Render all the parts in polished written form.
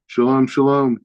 Shalom, shalom.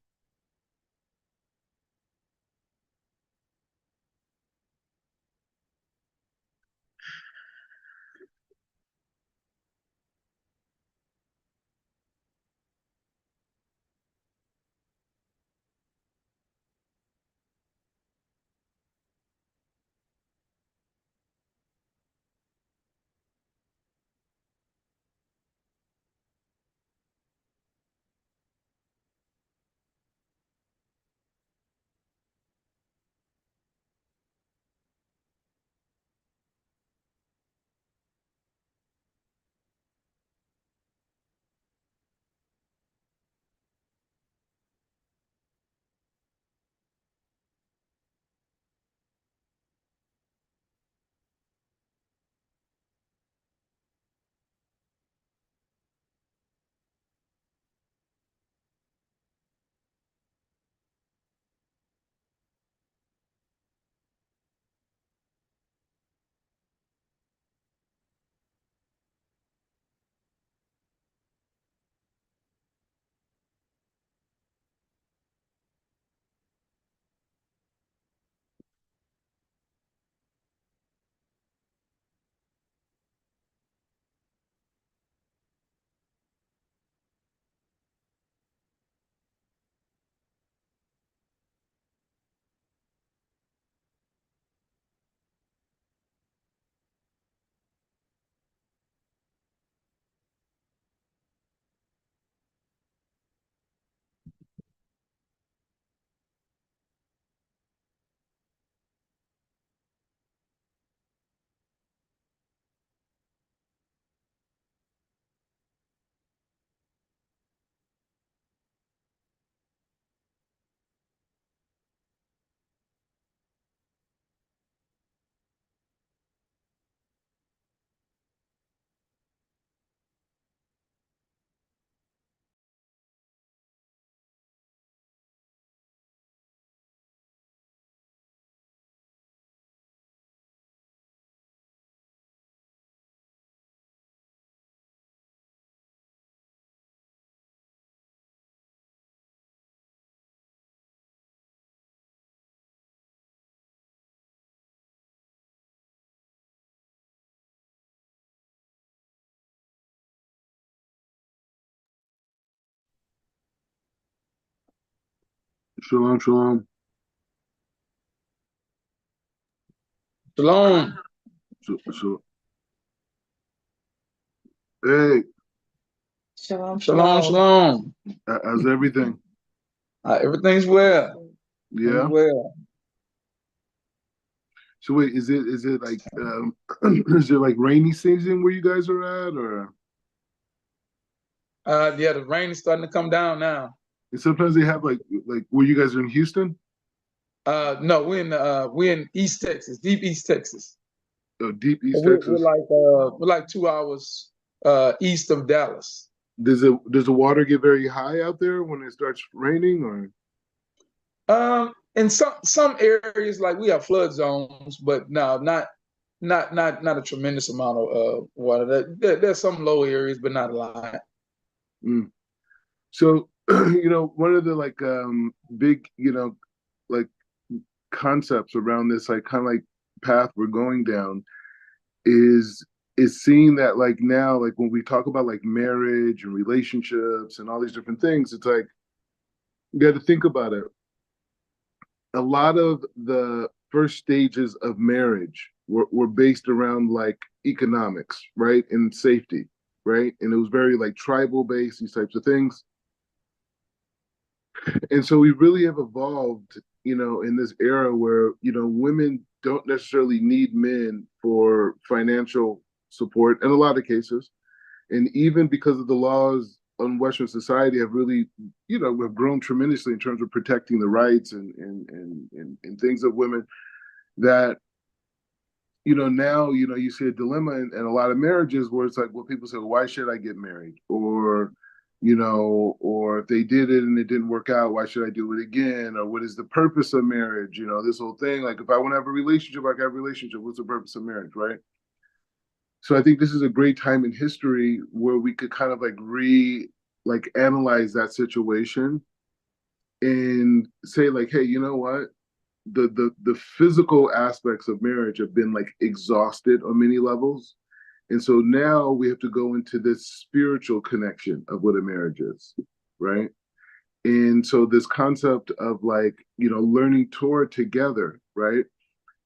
Shalom, shalom. Shalom. So, hey, Shalom, Shalom, shalom. shalom. how's everything? Everything's well. Everything's Yeah. well. So wait, is it like is it like rainy season where you guys are at, or Yeah, the rain is starting to come down now. and sometimes they have like where you guys are in Houston, No, we're in East Texas, deep East Texas. deep So East we're Texas. like we're like 2 hours east of Dallas. Does the water get very high out there when it starts raining, or In some areas, like we have flood zones, but no, not a tremendous amount of water. There's some low areas, but not a lot. mm. So one of the like big like concepts around this like kind of like path we're going down is seeing that like now like when we talk about like marriage and relationships and all these different things, it's like you got to think about it. A lot of the first stages of marriage were based around like economics, right, and safety, right, and it was very like tribal based, these types of things. And so we really have evolved, in this era where women don't necessarily need men for financial support in a lot of cases. And even because of the laws on Western society have really, have grown tremendously in terms of protecting the rights and things of women, that now you see a dilemma in a lot of marriages where it's like, well, people say, well, why should I get married, or if they did it and it didn't work out, why should I do it again, or what is the purpose of marriage, this whole thing, like if I want to have a relationship, I got a relationship, what's the purpose of marriage, right? So I think this is a great time in history where we could kind of like reevaluate, like analyze that situation and say like, hey, you know what? The physical aspects of marriage have been like exhausted on many levels. And so now we have to go into this spiritual connection of what a marriage is, right? And so this concept of like, learning Torah together, right,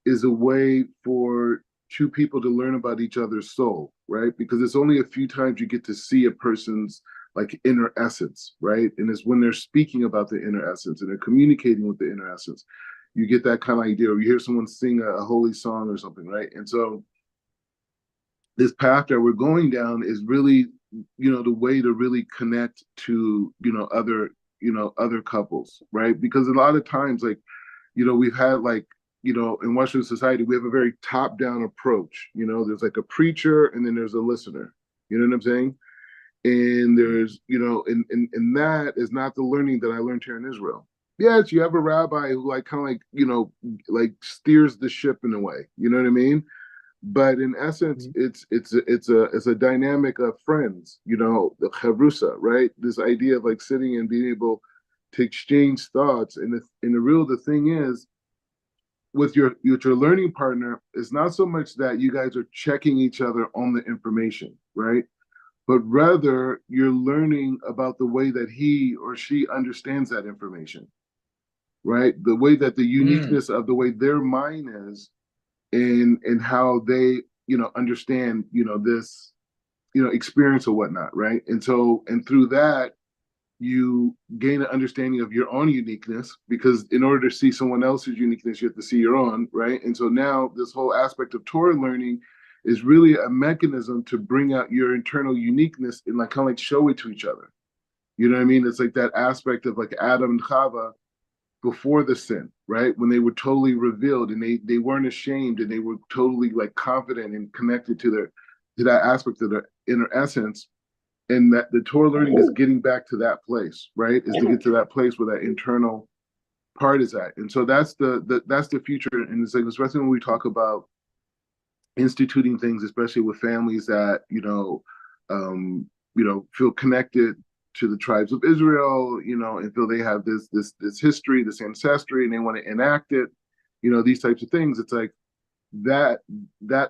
is a way for two people to learn about each other's soul, right? Because it's only a few times you get to see a person's like inner essence, right? And it's when they're speaking about the inner essence and they're communicating with the inner essence, you get that kind of idea, or you hear someone sing a holy song or something, right? And so this path that we're going down is really, the way to really connect to, other couples, right? Because a lot of times, like, we've had like, in Western society, we have a very top-down approach. There's like a preacher and then there's a listener. You know what I'm saying? And there's, and that is not the learning that I learned here in Israel. Yes, you have a rabbi who like kind of like, like steers the ship in a way. You know what I mean? But in essence, it's a dynamic of friends, the chavrusa, right? This idea of like sitting and being able to exchange thoughts. And the thing is, with your learning partner, it's not so much that you guys are checking each other on the information, right? But rather you're learning about the way that he or she understands that information, right? The way that the Mm. uniqueness of the way their mind is, and how they understand this experience or whatnot, right? And through that you gain an understanding of your own uniqueness, because in order to see someone else's uniqueness you have to see your own, right? And so now this whole aspect of Torah learning is really a mechanism to bring out your internal uniqueness and like kind of like show it to each other. You know what I mean? It's like that aspect of like Adam and Chava before the sin, right? When they were totally revealed and they weren't ashamed and they were totally like confident and connected to that aspect of their inner essence. And that the Torah learning is getting back to that place, right? Is to get to that place where that internal part is at. And so that's the future. And it's like, especially when we talk about instituting things, especially with families that feel connected to the tribes of Israel, and feel they have this history, this ancestry, and they want to enact it, these types of things. It's like that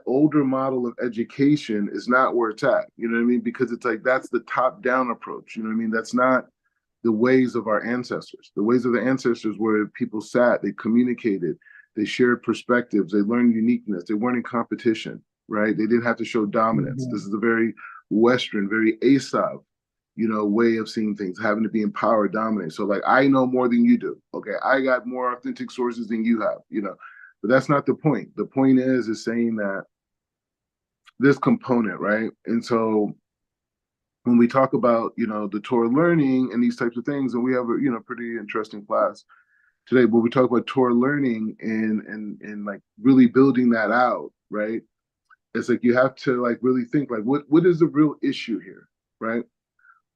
older model of education is not where it's at. You know what I mean? Because it's like that's the top down approach. You know what I mean? That's not the ways of our ancestors. The ways of the ancestors where people sat, they communicated, they shared perspectives, they learned uniqueness, they weren't in competition, right? They didn't have to show dominance. This is a very Western, very Asav, way of seeing things, having to be in power, dominate. So like, I know more than you do. Okay, I got more authentic sources than you have. But that's not the point. The point is saying that this component, right? And so when we talk about the Torah learning and these types of things, and we have a pretty interesting class today, but we talk about Torah learning and like really building that out, right? It's like you have to like really think like what is the real issue here, right?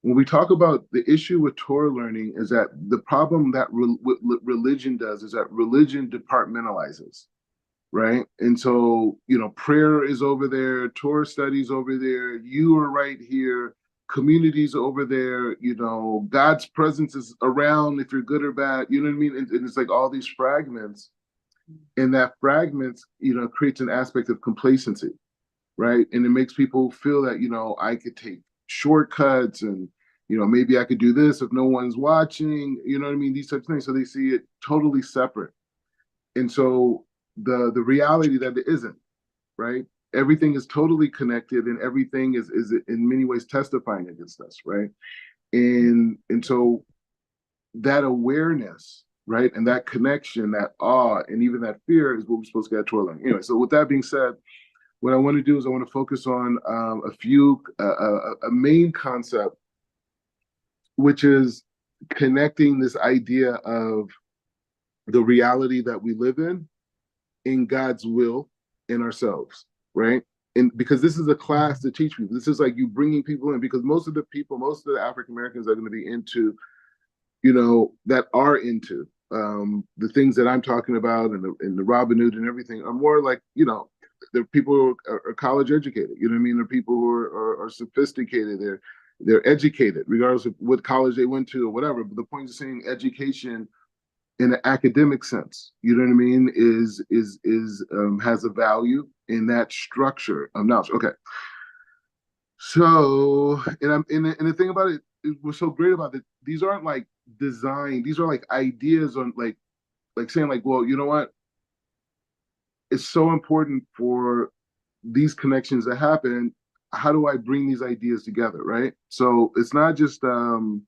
When we talk about the issue with Torah learning is that the problem that what religion does is that religion departmentalizes, right? And so, prayer is over there, Torah studies over there, you are right here, communities over there, God's presence is around if you're good or bad, you know what I mean? And it's like all these fragments, and that fragments, creates an aspect of complacency, right? And it makes people feel that, I could take shortcuts and, maybe I could do this if no one's watching, you know what I mean? These types of things. So they see it totally separate. And so the reality that it isn't, right? Everything is totally connected and everything is in many ways testifying against us, right? And so that awareness, right, and that connection, that awe, and even that fear is what we're supposed to get to learn. Anyway, so with that being said, what I want to do is I want to focus on a main concept, which is connecting this idea of the reality that we live in God's will in ourselves, right? And because this is a class to teach people, this is like you bringing people in, because most of the African Americans are going to be into, that are into the things that I'm talking about, and the Robin Hood and everything are more like, they're people who are college educated, you know what I mean? They're people who are sophisticated. They're educated, regardless of what college they went to or whatever. But the point is saying education in an academic sense, you know what I mean, is has a value in that structure of knowledge. Okay. So, and the thing about it, what's so great about it, these aren't like design, these are like ideas on like saying like, well, you know what? It's so important for these connections to happen. How do I bring these ideas together, right? So it's not just the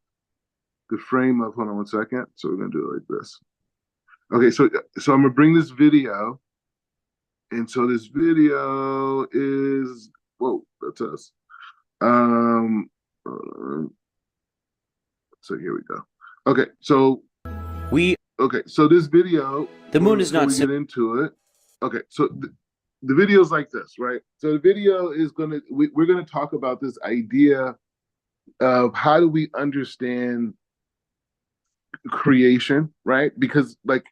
frame of, hold on one second. So we're gonna do it like this. Okay, so I'm gonna bring this video, and so this video is, whoa, that's us. Um, uh, so here we go. Okay, so this video. The moon is not. We get into it. Okay, so the video is like this, right? So the video is we're gonna talk about this idea of how do we understand creation, right? Because like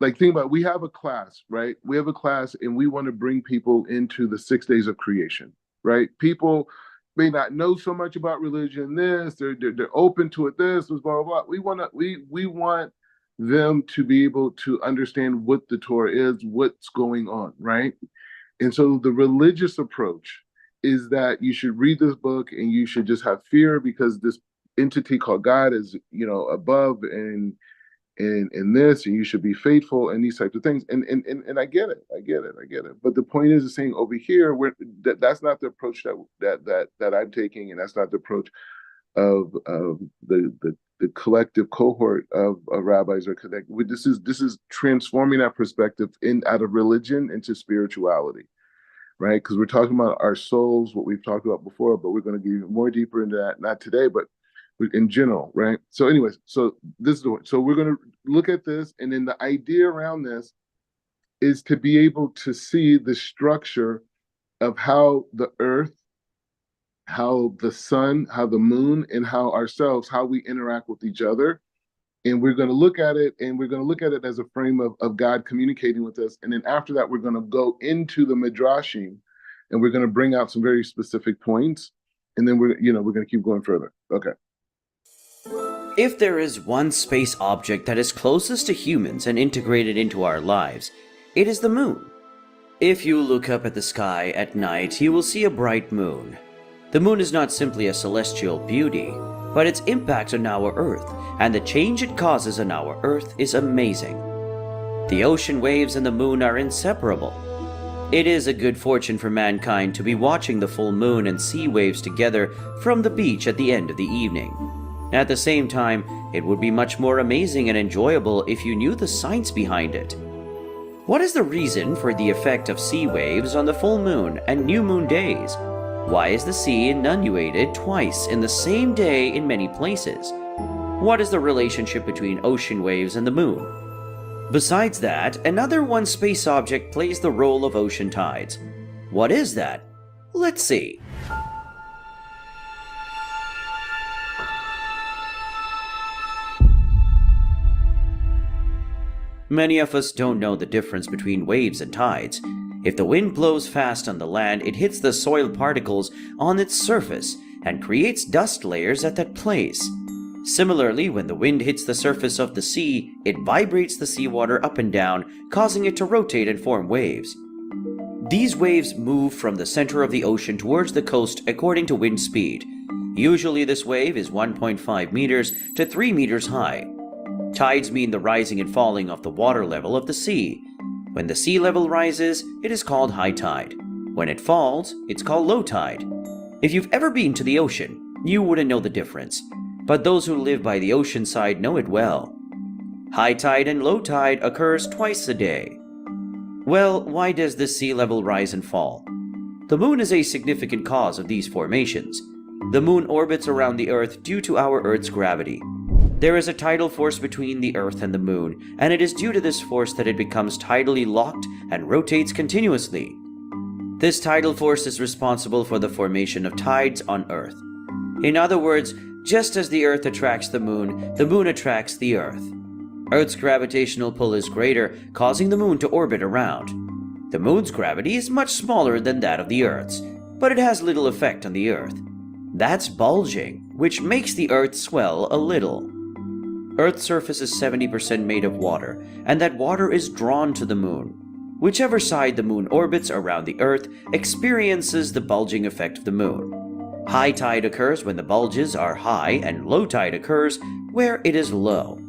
think about it, we have a class, right? We have a class and we want to bring people into the 6 days of creation, right? People may not know so much about religion, they're open to it, this, blah, blah, blah. We want them to be able to understand what the Torah is, what's going on, right? And so the religious approach is that you should read this book and you should just have fear because this entity called God is, above and this, and you should be faithful and these types of things. And I get it. But the point is saying over here, that's not the approach that I'm taking, and that's not the approach of the collective cohort of rabbis are connected. This is transforming that perspective out of religion into spirituality, right? Because we're talking about our souls, what we've talked about before, but we're going to get even more deeper into that, not today, but in general, right? So anyways, so we're going to look at this, and then the idea around this is to be able to see the structure of how the earth, how the sun, how the moon, and how ourselves, how we interact with each other. And we're going to look at it, and we're going to look at it as a frame of God communicating with us. And then after that, we're going to go into the midrashim, and we're going to bring out some very specific points. And then we're going to keep going further. Okay. If there is one space object that is closest to humans and integrated into our lives, it is the moon. If you look up at the sky at night, you will see a bright moon. The moon is not simply a celestial beauty, but its impact on our Earth and the change it causes on our Earth is amazing. The ocean waves and the moon are inseparable. It is a good fortune for mankind to be watching the full moon and sea waves together from the beach at the end of the evening. At the same time, it would be much more amazing and enjoyable if you knew the science behind it. What is the reason for the effect of sea waves on the full moon and new moon days? Why is the sea inundated twice in the same day in many places? What is the relationship between ocean waves and the moon? Besides that, another one space object plays the role of ocean tides. What is that? Let's see. Many of us don't know the difference between waves and tides. If the wind blows fast on the land, it hits the soil particles on its surface and creates dust layers at that place. Similarly, when the wind hits the surface of the sea, it vibrates the seawater up and down, causing it to rotate and form waves. These waves move from the center of the ocean towards the coast according to wind speed. Usually this wave is 1.5 meters to 3 meters high. Tides mean the rising and falling of the water level of the sea. When the sea level rises, it is called high tide. When it falls, it's called low tide. If you've ever been to the ocean, you wouldn't know the difference, but those who live by the ocean side know it well. High tide and low tide occurs twice a day. Well, why does the sea level rise and fall? The moon is a significant cause of these formations. The moon orbits around the Earth due to our Earth's gravity. There is a tidal force between the Earth and the moon, and it is due to this force that it becomes tidally locked and rotates continuously. This tidal force is responsible for the formation of tides on Earth. In other words, just as the Earth attracts the moon attracts the Earth. Earth's gravitational pull is greater, causing the moon to orbit around. The moon's gravity is much smaller than that of the Earth's, but it has little effect on the Earth. That's bulging, which makes the Earth swell a little. Earth's surface is 70% made of water, and that water is drawn to the moon. Whichever side the moon orbits around the Earth experiences the bulging effect of the moon. High tide occurs when the bulges are high, and low tide occurs where it is low.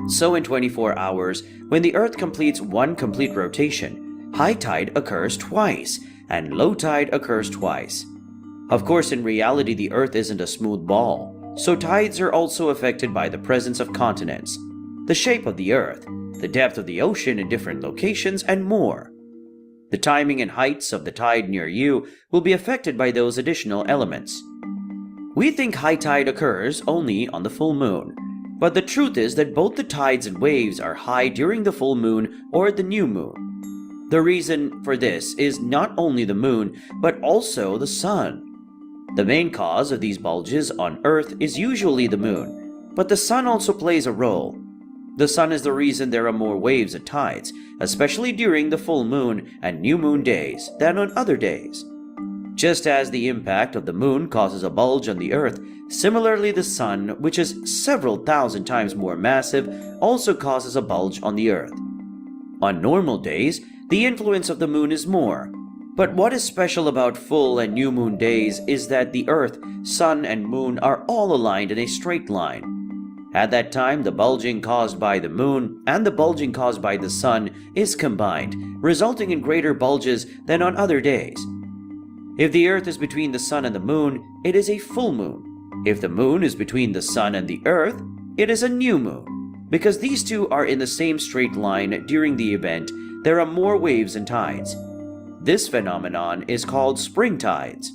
So in 24 hours, when the Earth completes one complete rotation, high tide occurs twice, and low tide occurs twice. Of course, in reality, the Earth isn't a smooth ball, so tides are also affected by the presence of continents, the shape of the Earth, the depth of the ocean in different locations, and more. The timing and heights of the tide near you will be affected by those additional elements. We think high tide occurs only on the full moon, but the truth is that both the tides and waves are high during the full moon or the new moon. The reason for this is not only the moon, but also the sun. The main cause of these bulges on Earth is usually the moon, but the sun also plays a role. The sun is the reason there are more waves and tides, especially during the full moon and new moon days, than on other days. Just as the impact of the moon causes a bulge on the Earth, similarly the sun, which is several thousand times more massive, also causes a bulge on the Earth. On normal days, the influence of the moon is more. But what is special about full and new moon days is that the Earth, sun, and moon are all aligned in a straight line. At that time, the bulging caused by the moon and the bulging caused by the sun is combined, resulting in greater bulges than on other days. If the Earth is between the sun and the moon, it is a full moon. If the moon is between the sun and the Earth, it is a new moon. Because these two are in the same straight line during the event, there are more waves and tides. This phenomenon is called spring tides.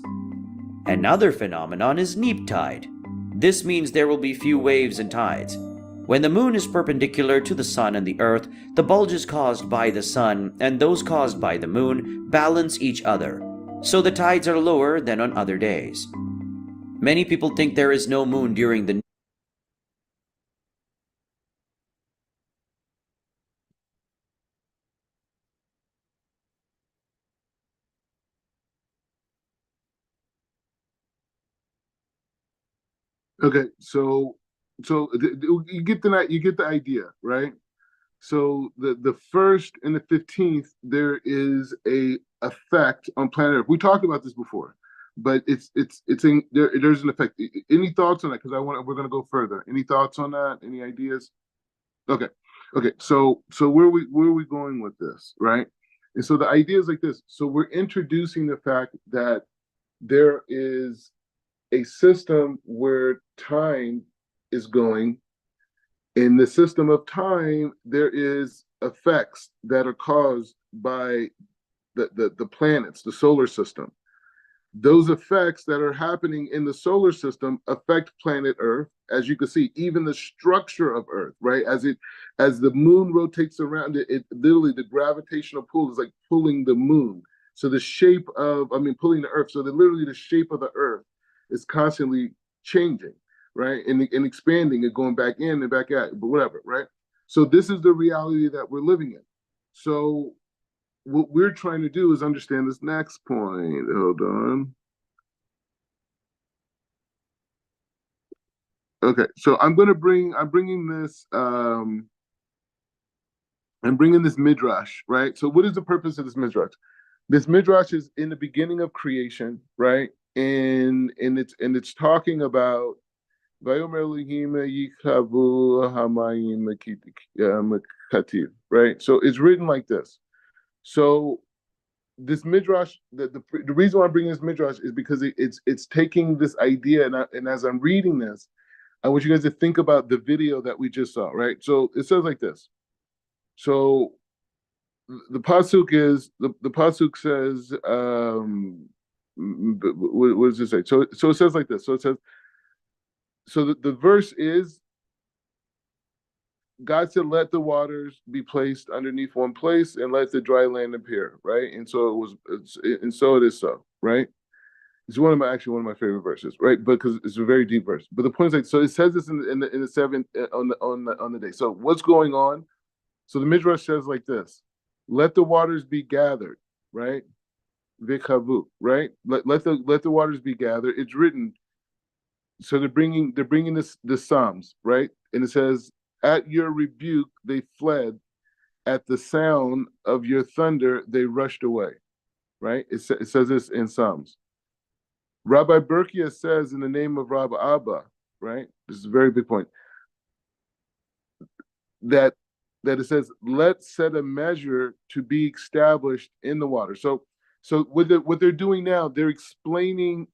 Another phenomenon is neap tide. This means there will be few waves and tides. When the moon is perpendicular to the sun and the Earth, the bulges caused by the sun and those caused by the moon balance each other, so the tides are lower than on other days. Many people think there is no moon during the Okay, you get the idea, right? So the first and the 15th, there is a effect on planet Earth. We talked about this before, but there's an effect. Any thoughts on that? Because we're gonna go further. Any thoughts on that? Any ideas? Okay, okay. So where are we going with this, right? And so the idea is like this. So we're introducing the fact that there is a system where time is going. In the system of time, there is effects that are caused by the planets, the solar system. Those effects that are happening in the solar system affect planet Earth. As you can see, even the structure of Earth, right? As the moon rotates around it, literally the gravitational pull is like pulling the moon. So the shape of, pulling the Earth. So literally the shape of the Earth is constantly changing, right? And expanding and going back in and back out, but whatever, right? So this is the reality that we're living in. So what we're trying to do is understand this next point. Hold on. Okay, so I'm bringing this midrash, right? So what is the purpose of this midrash? This midrash is in the beginning of creation, right? And it's talking about Vayomer Elohim yikavu hamayim mekativ, right? So it's written like this. So this midrash, the reason why I'm bringing this midrash is because it's taking this idea, and as I'm reading this, I want you guys to think about the video that we just saw, right? So it says like this. So the pasuk says, what does it say? So it says like this. So it says, so the verse is, God said, let the waters be placed underneath one place and let the dry land appear, right? And so it is so, right? It's one of my favorite verses, right? Because it's a very deep verse. But the point is, like, so it says this in the seventh on the day. So what's going on? So the midrash says like this: let the waters be gathered, right? Vikavu, right? Let the waters be gathered. It's written, so they're bringing the Psalms, right? And it says, "At your rebuke they fled; at the sound of your thunder they rushed away." Right? It says this in Psalms. Rabbi Berkia says in the name of Rabbi Abba, right? This is a very big point, that it says, "Let's set a measure to be established in the water." So what they're doing now, they're explaining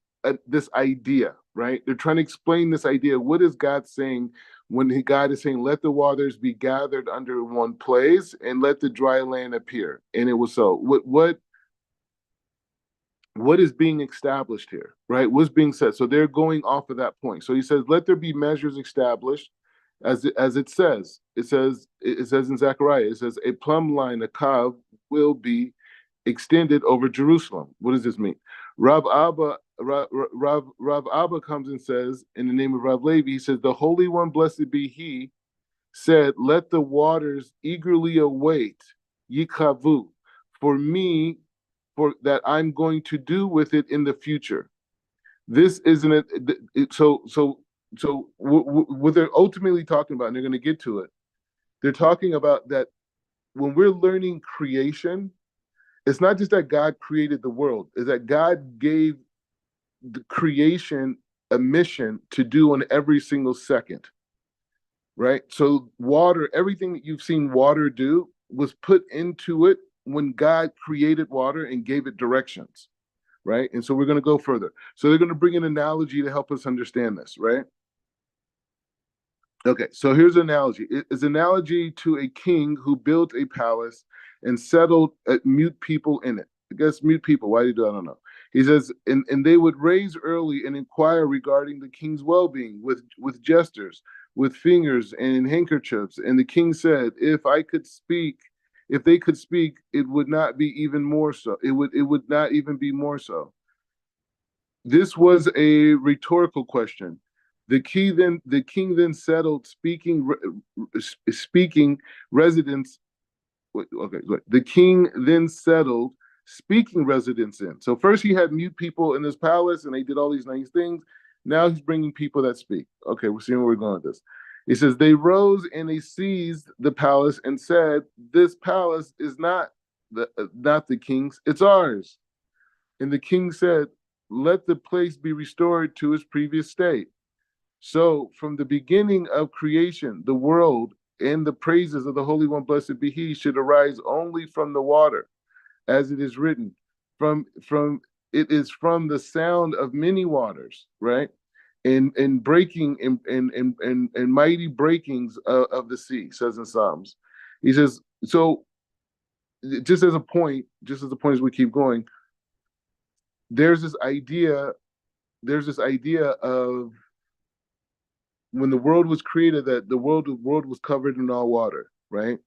this idea, right? They're trying to explain this idea. What is God saying when God is saying, "Let the waters be gathered under one place and let the dry land appear"? And it was so. What is being established here, right? What's being said? So they're going off of that point. So he says, "Let there be measures established," as it says. It says in Zechariah, it says, "A plumb line, a kav, will be extended over Jerusalem." What does this mean? Rav Abba comes and says, in the name of Rav Levi, he says, "The Holy One, blessed be He, said, let the waters eagerly await yikavu for me, for that I'm going to do with it in the future." This isn't it. So what they're ultimately talking about, and they're going to get to it. They're talking about that when we're learning creation, it's not just that God created the world; it's that God gave the creation a mission to do on every single second. Right? So water, everything that you've seen water do was put into it when God created water and gave it directions. Right? And so we're going to go further. So they're going to bring an analogy to help us understand this, right? Okay, so here's an analogy. It's an analogy to a king who built a palace and settled mute people in it. I guess mute people. Why do you do? I don't know. He says, and they would raise early and inquire regarding the king's well-being with gestures, with fingers and handkerchiefs. And the king said, if they could speak, it would not be even more so. It would not even be more so. This was a rhetorical question. The king then settled speaking residents. Okay, wait. The king then settled speaking residents in. So first he had mute people in his palace, and they did all these nice things. Now he's bringing people that speak. Okay, we're seeing where we're going with this. He says they rose and they seized the palace and said, "This palace is not the king's; it's ours." And the king said, "Let the place be restored to its previous state." So, from the beginning of creation, the world and the praises of the Holy One, blessed be He, should arise only from the water, as it is written. From it is from the sound of many waters, right? And breaking and mighty breakings of the sea, says in Psalms. He says, so just as a point as we keep going, there's this idea of when the world was created, that the world was covered in all water, right?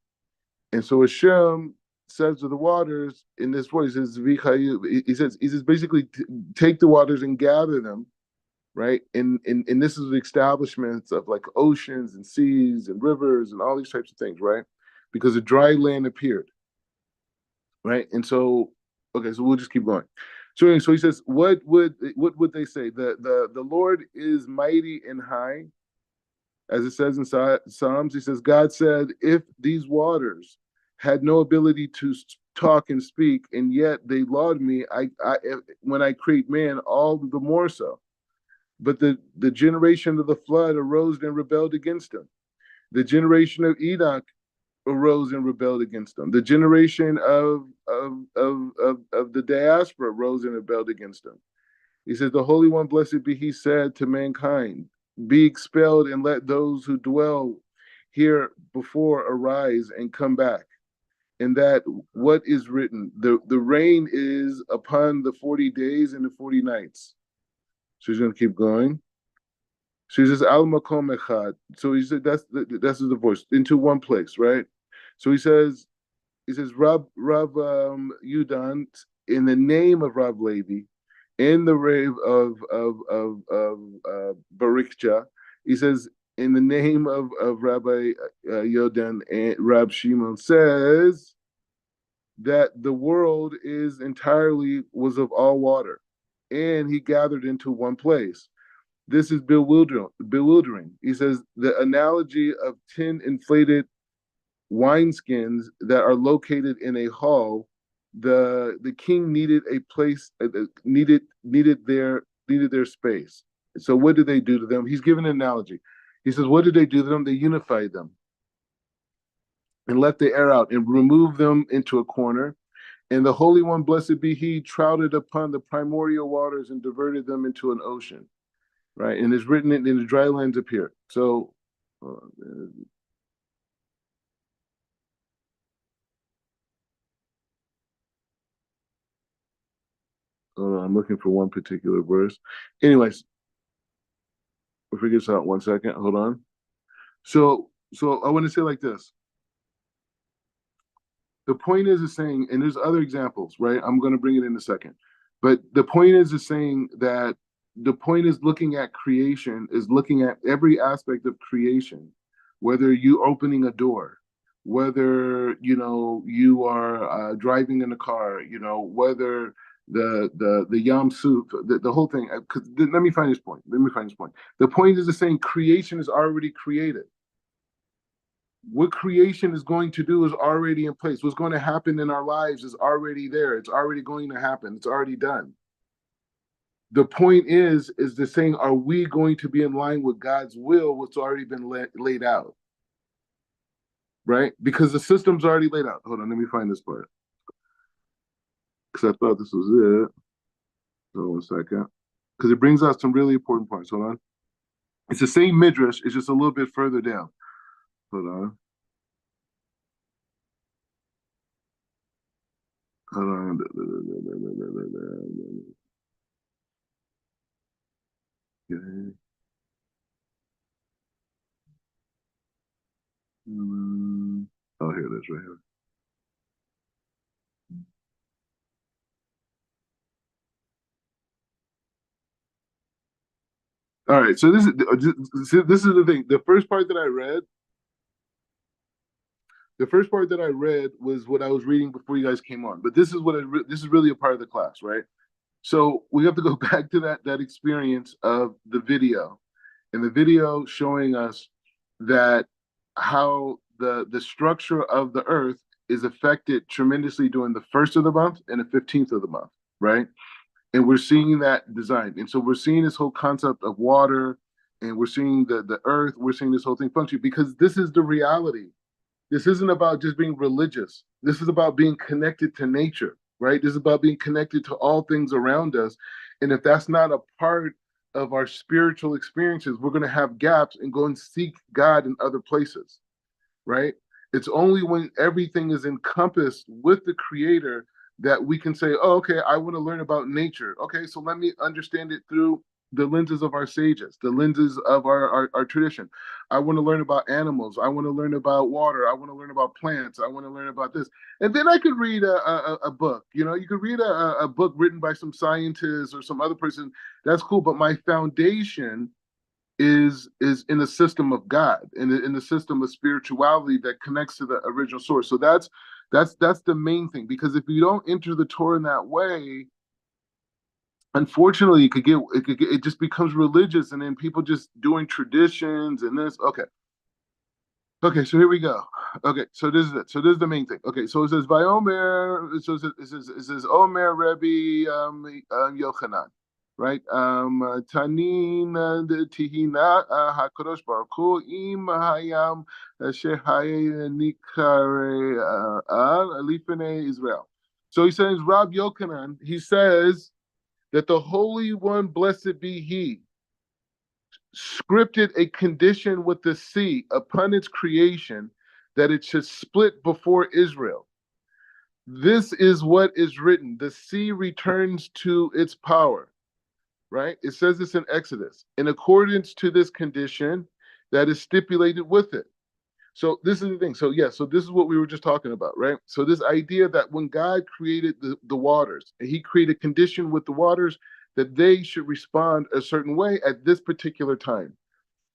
And so Hashem says to the waters in this way, he says, he says basically, take the waters and gather them, right? And this is the establishments of like oceans and seas and rivers and all these types of things, right? Because the dry land appeared, right? And so, okay, so we'll just keep going. So he says, what would they say? The Lord is mighty and high, as it says in Psalms. He says, God said, if these waters had no ability to talk and speak, and yet they laud me, when I create man, all the more so. But the generation of the flood arose and rebelled against him. The generation of Enoch arose and rebelled against him. The generation of the diaspora rose and rebelled against him. He says, the Holy One, blessed be He, said to mankind, be expelled and let those who dwell here before arise and come back. And that what is written, the rain is upon the 40 days and the 40 nights. So he's going to keep going. So he says, Al Makom Echad. So he said, that's the voice, into one place, right? So he says, Rab Yudan, in the name of Rab Levi, in the rave of Barikcha, he says, in the name of Rabbi Yodan, and Rab Shimon says that the world was of all water, and he gathered into one place. This is bewildering. He says the analogy of 10 inflated wineskins that are located in a hall. The king needed a place, needed their space. So what did they do to them? He's given an analogy. He says, what did they do to them? They unified them and let the air out and removed them into a corner. And the Holy One, blessed be He, trouted upon the primordial waters and diverted them into an ocean. Right, and it's written in the dry lands appear. So, I'm looking for one particular verse. Anyways, we'll figure this out 1 second. Hold on. So I want to say like this. The point is saying, and there's other examples, right? I'm going to bring it in a second. But the point is saying that the point is looking at creation, is looking at every aspect of creation, whether you opening a door, whether you are driving in a car, whether the Yam Suf, the whole thing. Let me find this point. The point is the saying creation is already created. What creation is going to do is already in place. What's going to happen in our lives is already there. It's already going to happen. It's already done. The point is the saying, are we going to be in line with God's will, what's already been laid out? Right? Because the system's already laid out. Hold on, let me find this part. Because I thought this was it. Hold on 1 second. Because it brings out some really important points. Hold on. It's the same midrash, it's just a little bit further down. Hold on. Hold on. Okay. Oh, here it is, right here. All right, so this is the thing. The first part that I read was what I was reading before you guys came on. But this is this is really a part of the class, right? So we have to go back to that experience of the video, and the video showing us that how the structure of the earth is affected tremendously during the first of the month and the 15th of the month, right? And we're seeing that design, and so we're seeing this whole concept of water, and we're seeing the earth. We're seeing this whole thing function because this is the reality. This isn't about just being religious. This is about being connected to nature, right? This is about being connected to all things around us. And if that's not a part of our spiritual experiences, we're going to have gaps and go and seek God in other places, right? It's only when everything is encompassed with the Creator that we can say, oh, okay, I want to learn about nature. Okay, so let me understand it through the lenses of our sages, the lenses of our tradition. I want to learn about animals. I want to learn about water. I want to learn about plants. I want to learn about this. And then I could read a book. You could read a book written by some scientist or some other person. That's cool. But my foundation is in the system of God, in the system of spirituality that connects to the original source. So that's the main thing. Because if you don't enter the Torah in that way, unfortunately, it just becomes religious, and then people just doing traditions and this. Okay, so here we go. Okay, so this is it. So this is the main thing. Okay, so it says Vayomer. So it says Omer Rebbe Yochanan, right? Tanin Tihina Hakadosh Baruch Hu Im Hayam Shehai Nikare Alifene Israel. So he says Rab Yochanan. He says that the Holy One, blessed be He, scripted a condition with the sea upon its creation that it should split before Israel. This is what is written. The sea returns to its power, right? It says this in Exodus, in accordance to this condition that is stipulated with it. So this is the thing. So yeah, so this is what we were just talking about, right? So this idea that when God created the waters, and He created condition with the waters, that they should respond a certain way at this particular time.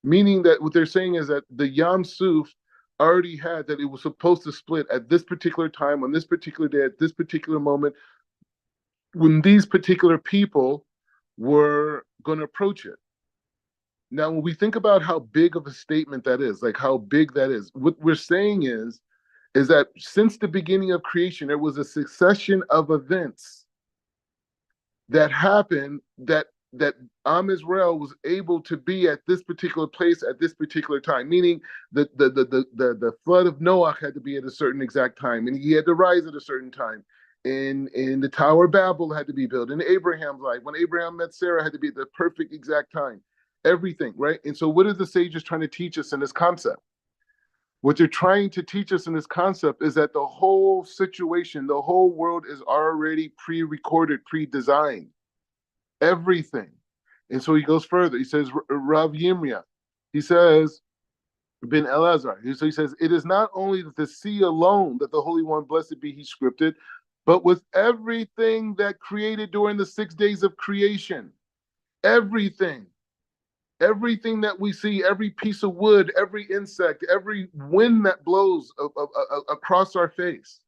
Meaning that what they're saying is that the Yam Suf already had that it was supposed to split at this particular time, on this particular day, at this particular moment, when these particular people were going to approach it. Now, when we think about how big of a statement that is, like how big that is, what we're saying is that since the beginning of creation, there was a succession of events that happened that Israel was able to be at this particular place at this particular time. Meaning the flood of Noah had to be at a certain exact time, and he had to rise at a certain time. And the Tower of Babel had to be built. In Abraham's life, when Abraham met Sarah, had to be at the perfect exact time. Everything, right? And so, what are the sages trying to teach us in this concept? What they're trying to teach us in this concept is that the whole situation, the whole world is already pre-recorded, pre-designed, everything. And so he goes further. He says, Rav Yimria, he says, Ben Elazar, so he says, it is not only the sea alone that the Holy One, blessed be he, scripted, but with everything that created during the 6 days of creation. Everything. Everything that we see, every piece of wood, every insect, every wind that blows across our face,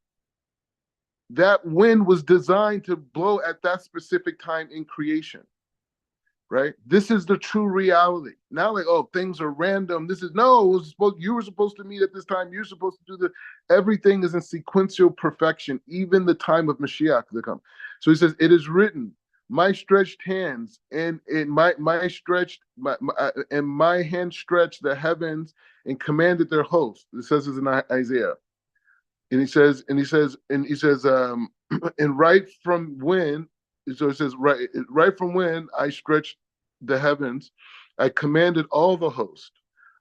that wind was designed to blow at that specific time in creation, right? This is the true reality. Not like, oh, things are random. This is, no, you were supposed to meet at this time. You're supposed to do this. Everything is in sequential perfection, even the time of Mashiach to come. So he says, it is written, my stretched hands and my hand stretched the heavens and commanded their host. It says this in Isaiah. And he says, and right from when, so it says, right from when I stretched the heavens, I commanded all the host.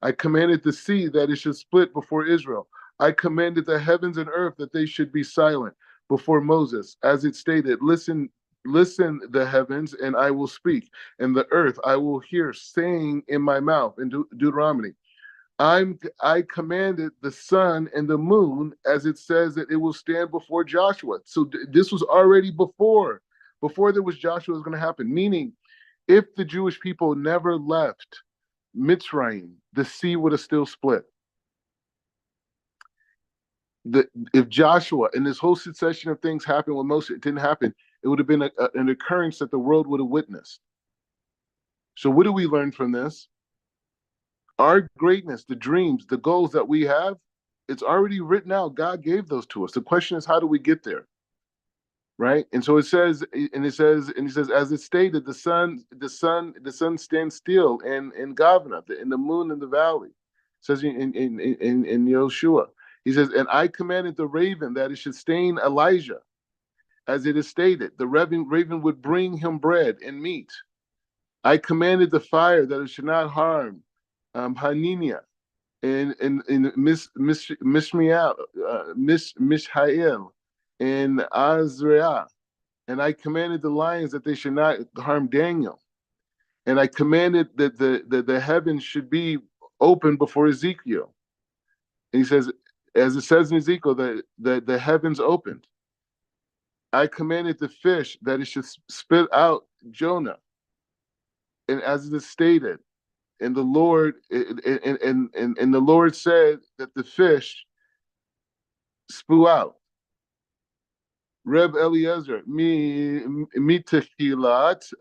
I commanded the sea that it should split before Israel. I commanded the heavens and earth that they should be silent before Moses, as it stated, listen the heavens and I will speak, and the earth I will hear saying in my mouth, in Deuteronomy. I commanded the sun and the moon, as it says that it will stand before Joshua. So this was already before there was Joshua was going to happen. Meaning, if the Jewish people never left Mitzrayim, the sea would have still split. If Joshua and this whole succession of things happened when Moses, it didn't happen, it would have been an occurrence that the world would have witnessed. So what do we learn from this? Our greatness, the dreams, the goals that we have, it's already written out. God gave those to us. The question is, how do we get there? Right? And so it says, as it stated, the sun stands still in Gavna, in the moon in the valley. It says in Yoshua. He says, and I commanded the raven that it should stain Elijah, as it is stated. The raven would bring him bread and meat. I commanded the fire that it should not harm Hananiah and Mishael and Azariah. And I commanded the lions that they should not harm Daniel. And I commanded that the heavens should be open before Ezekiel. And he says, as it says in Ezekiel, that the heavens opened. I commanded the fish that it should spit out Jonah. And as it is stated, and the Lord and the Lord said that the fish spew out. Reb Eliezer, mitechilat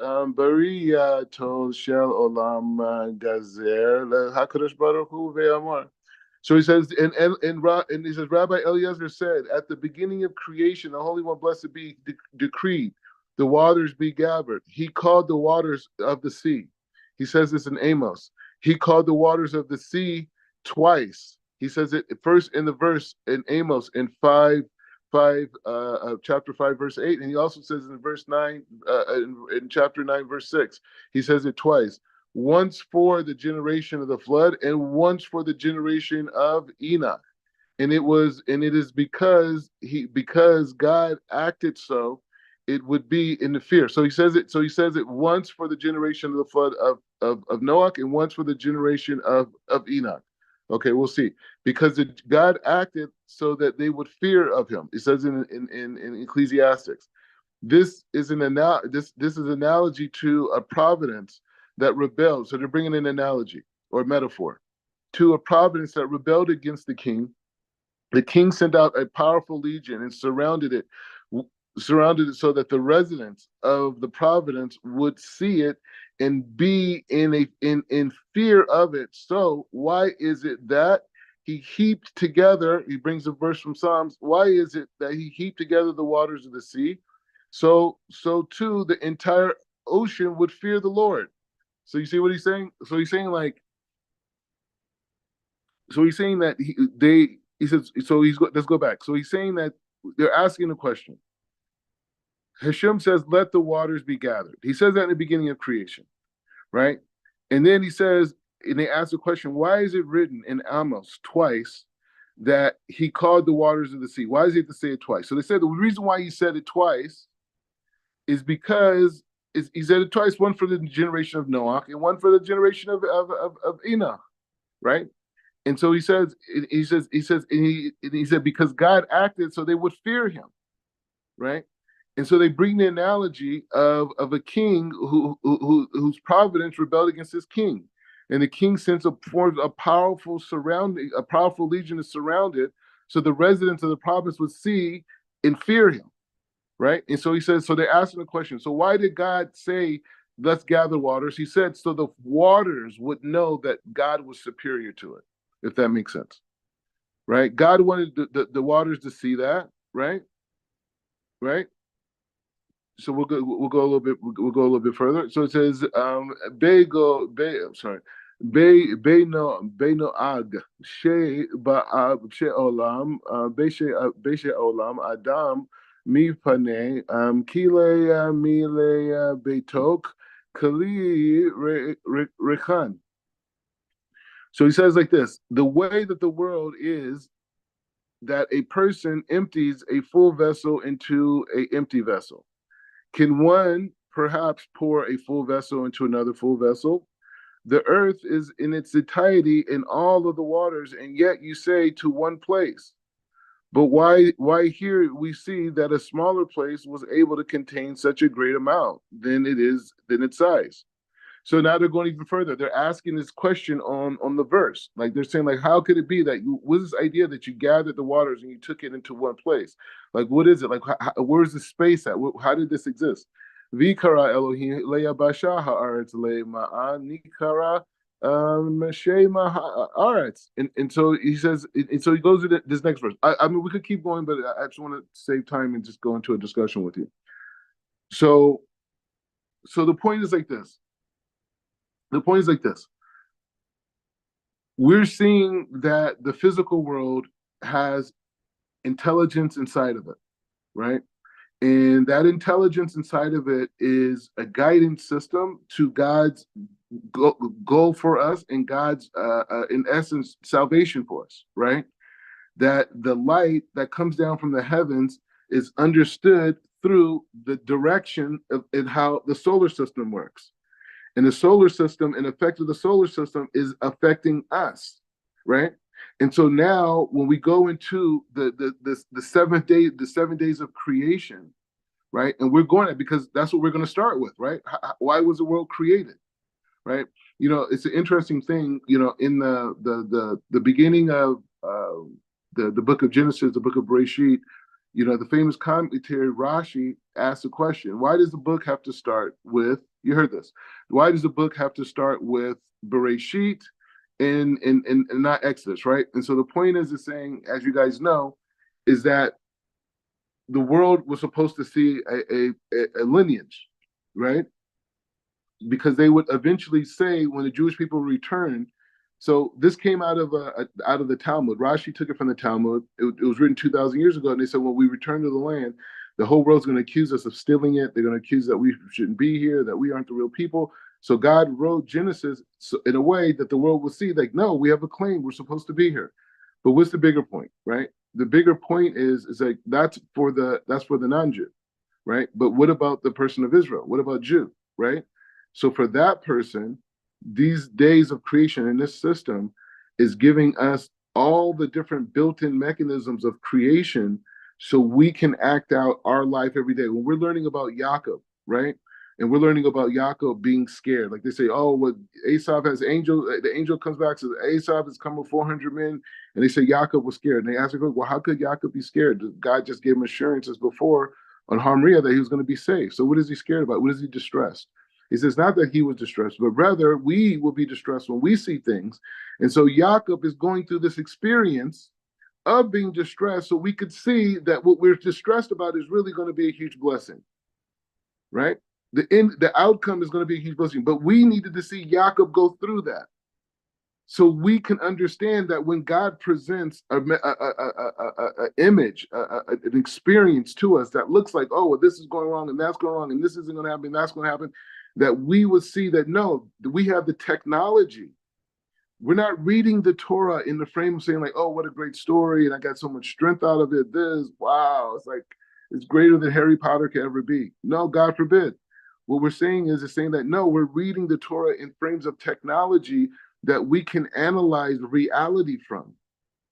bariya tol shel olam gazer leHakadosh Baruch Hu ve'amar. So he says, and he says, Rabbi Eliezer said, at the beginning of creation, the Holy One, blessed be, decreed, the waters be gathered. He called the waters of the sea. He says this in Amos. He called the waters of the sea twice. He says it first in the verse in Amos in chapter 5, verse 8, and he also says in verse 9, in chapter 9, verse 6. He says it twice. Once for the generation of the flood, and once for the generation of Enoch. And it is because God acted so, it would be in the fear. So he says it once for the generation of the flood of Noah, and once for the generation of Enoch. Okay, we'll see. Because God acted so that they would fear of him. It says in Ecclesiastics. This is an analogy to a providence that rebelled. So they're bringing an analogy or metaphor to a providence that rebelled against the king. The king sent out a powerful legion and surrounded it surrounded it so that the residents of the providence would see it and be in fear of it. So why is it that he heaped together, he brings a verse from Psalms, why is it that he heaped together the waters of the sea? So too the entire ocean would fear the Lord. So you see what he's saying? So he's saying like, so he's saying that he says, so let's go back. So he's saying that they're asking a question. Hashem says, let the waters be gathered. He says that in the beginning of creation, right? And then he says, and they ask the question, why is it written in Amos twice that he called the waters of the sea? Why does he have to say it twice? So they said the reason why he said it twice is because he said it twice, one for the generation of Noah and one for the generation of Enoch, right? And so he says, and he said, because God acted so they would fear him, right? And so they bring the analogy of a king whose providence rebelled against his king. And the king sends forms a powerful surrounding, a powerful legion to surround it, so the residents of the province would see and fear him, right? And so he says, so they're asking the question, so why did God say, let's gather waters? He said, so the waters would know that God was superior to it, if that makes sense, right? God wanted the waters to see that, right? Right? So we'll go a little bit further. So it says Be no ag she olam be olam Adam mi pane kile mile betok kali rechan. So he says like this: the way that the world is, that a person empties a full vessel into an empty vessel. Can one perhaps pour a full vessel into another full vessel? The earth is in its entirety in all of the waters, and yet you say to one place. But why here we see that a smaller place was able to contain such a great amount than its size. So now they're going even further. They're asking this question on the verse. Like they're saying, like, how could it be that you was this idea that you gathered the waters and you took it into one place? Like, what is it? Like, where's the space at? How did this exist? Vikara Elohim leyabasha haaretz le'ma'an nikara meshema haaretz. And so he says, and so he goes to this next verse. I mean, we could keep going, but I just want to save time and just go into a discussion with you. So the point is like this. The point is like this. We're seeing that the physical world has intelligence inside of it, right? And that intelligence inside of it is a guidance system to God's goal for us and God's, in essence, salvation for us, right? That the light that comes down from the heavens is understood through the direction of and how the solar system works. And the solar system and effect of the solar system is affecting us, right? And so now when we go into the 7 day, the 7 days of creation, right? And we're going to, because that's what we're going to start with, right? Why was the world created, right? You know, it's an interesting thing, you know, in the beginning of the book of Genesis, the book of Bereshit, you know, the famous commentary Rashi asks a question: why does the book have to start with? You heard this. Why does the book have to start with Bereshit and not Exodus, right? And so the point is saying, as you guys know, is that the world was supposed to see a lineage, right? Because they would eventually say when the Jewish people returned. So this came out of the Talmud. Rashi took it from the Talmud. It was written 2,000 years ago, and they said when we return to the land, the whole world's going to accuse us of stealing it. They're going to accuse that we shouldn't be here, that we aren't the real people. So God wrote Genesis in a way that the world will see, like, no, we have a claim. We're supposed to be here. But what's the bigger point, right? The bigger point is like that's for the non-Jew, right? But what about the person of Israel? What about Jew, right? So for that person, these days of creation in this system is giving us all the different built-in mechanisms of creation so we can act out our life every day. When we're learning about Yaakov, right? And we're learning about Yaakov being scared. Like they say, oh, well, Esau has angel. The angel comes back, says Esau has come with 400 men. And they say Yaakov was scared. And they ask, well, how could Yaakov be scared? God just gave him assurances before on Hamria that he was going to be saved. So what is he scared about? What is he distressed? He says, not that he was distressed, but rather we will be distressed when we see things. And so Jacob is going through this experience of being distressed so we could see that what we're distressed about is really going to be a huge blessing, right? The outcome is going to be a huge blessing, but we needed to see Jacob go through that so we can understand that when God presents a image, an experience to us that looks like, oh, well, this is going wrong and that's going wrong and this isn't going to happen, and that's going to happen, that we would see that no, we have the technology. We're not reading the Torah in the frame of saying like, oh, what a great story, and I got so much strength out of it. This, wow, it's like it's greater than Harry Potter can ever be. No, God forbid. What we're saying is saying that no, we're reading the Torah in frames of technology that we can analyze reality from,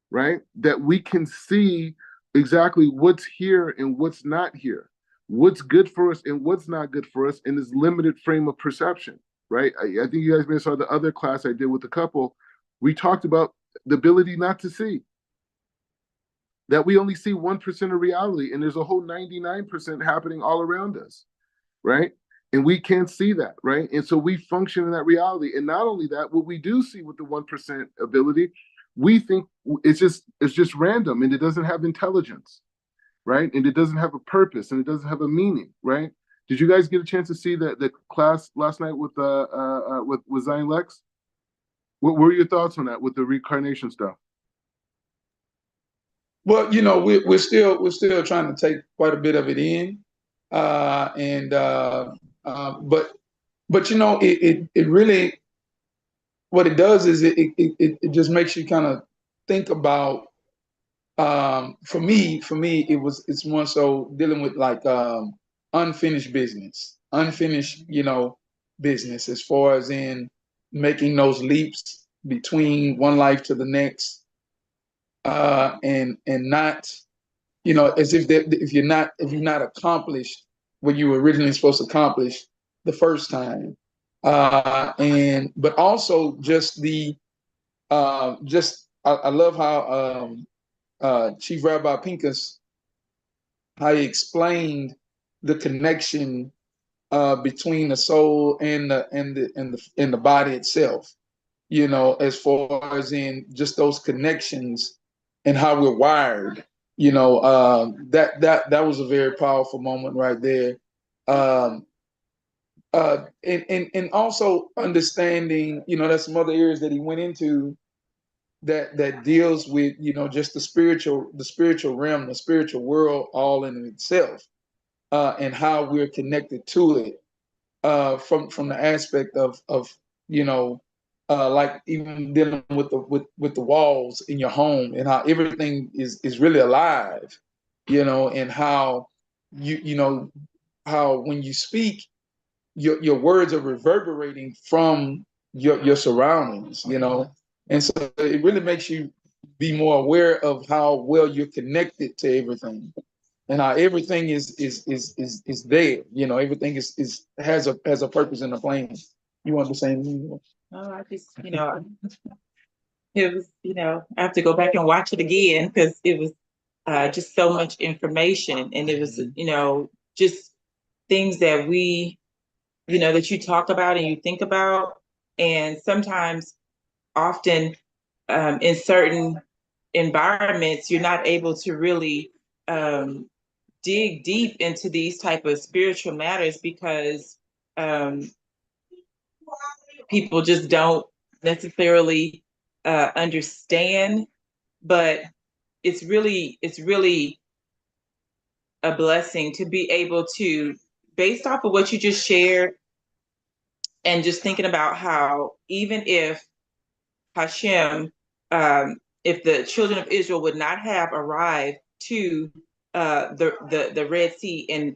right? That we can see exactly what's here and what's not here, what's good for us and what's not good for us in this limited frame of perception, right? I think you guys may have saw the other class I did with a couple. We talked about the ability not to see, that we only see 1% of reality, and there's a whole 99% happening all around us, right? And we can't see that, right? And so we function in that reality. And not only that, what we do see with the 1% ability, we think it's just random and it doesn't have intelligence, right? And it doesn't have a purpose and it doesn't have a meaning, right? Did you guys get a chance to see the class last night with Zion Lex? What were your thoughts on that with the reincarnation stuff? Well, you know, we're still trying to take quite a bit of it in, but you know, it really, what it does is it just makes you kind of think about. For me, it's more so dealing with like unfinished business, you know, business as far as in making those leaps between one life to the next, and not, you know, as if if you're not accomplished what you were originally supposed to accomplish the first time, and but also just I love how Chief Rabbi Pincus, how he explained the connection between the soul and the body itself. You know, as far as in just those connections and how we're wired. You know, that was a very powerful moment right there. Um, and also understanding, you know, there's some other areas that he went into that deals with, you know, just the spiritual realm, the spiritual world all in itself, and how we're connected to it, from the aspect of you know, like even dealing with the walls in your home and how everything is really alive, you know, and how you know how when you speak, your words are reverberating from your surroundings, you know, and so it really makes you be more aware of how well you're connected to everything and how everything is there, you know, everything is has a purpose and a plan. You want to say anything? Oh, I just, it was, I have to go back and watch it again because it was just so much information. And it was, just things that that you talk about and you think about. And sometimes, often, in certain environments, you're not able to really dig deep into these type of spiritual matters because people just don't necessarily understand. But it's really a blessing to be able to, based off of what you just shared, and just thinking about how even if Hashem, if the children of Israel would not have arrived to the Red Sea and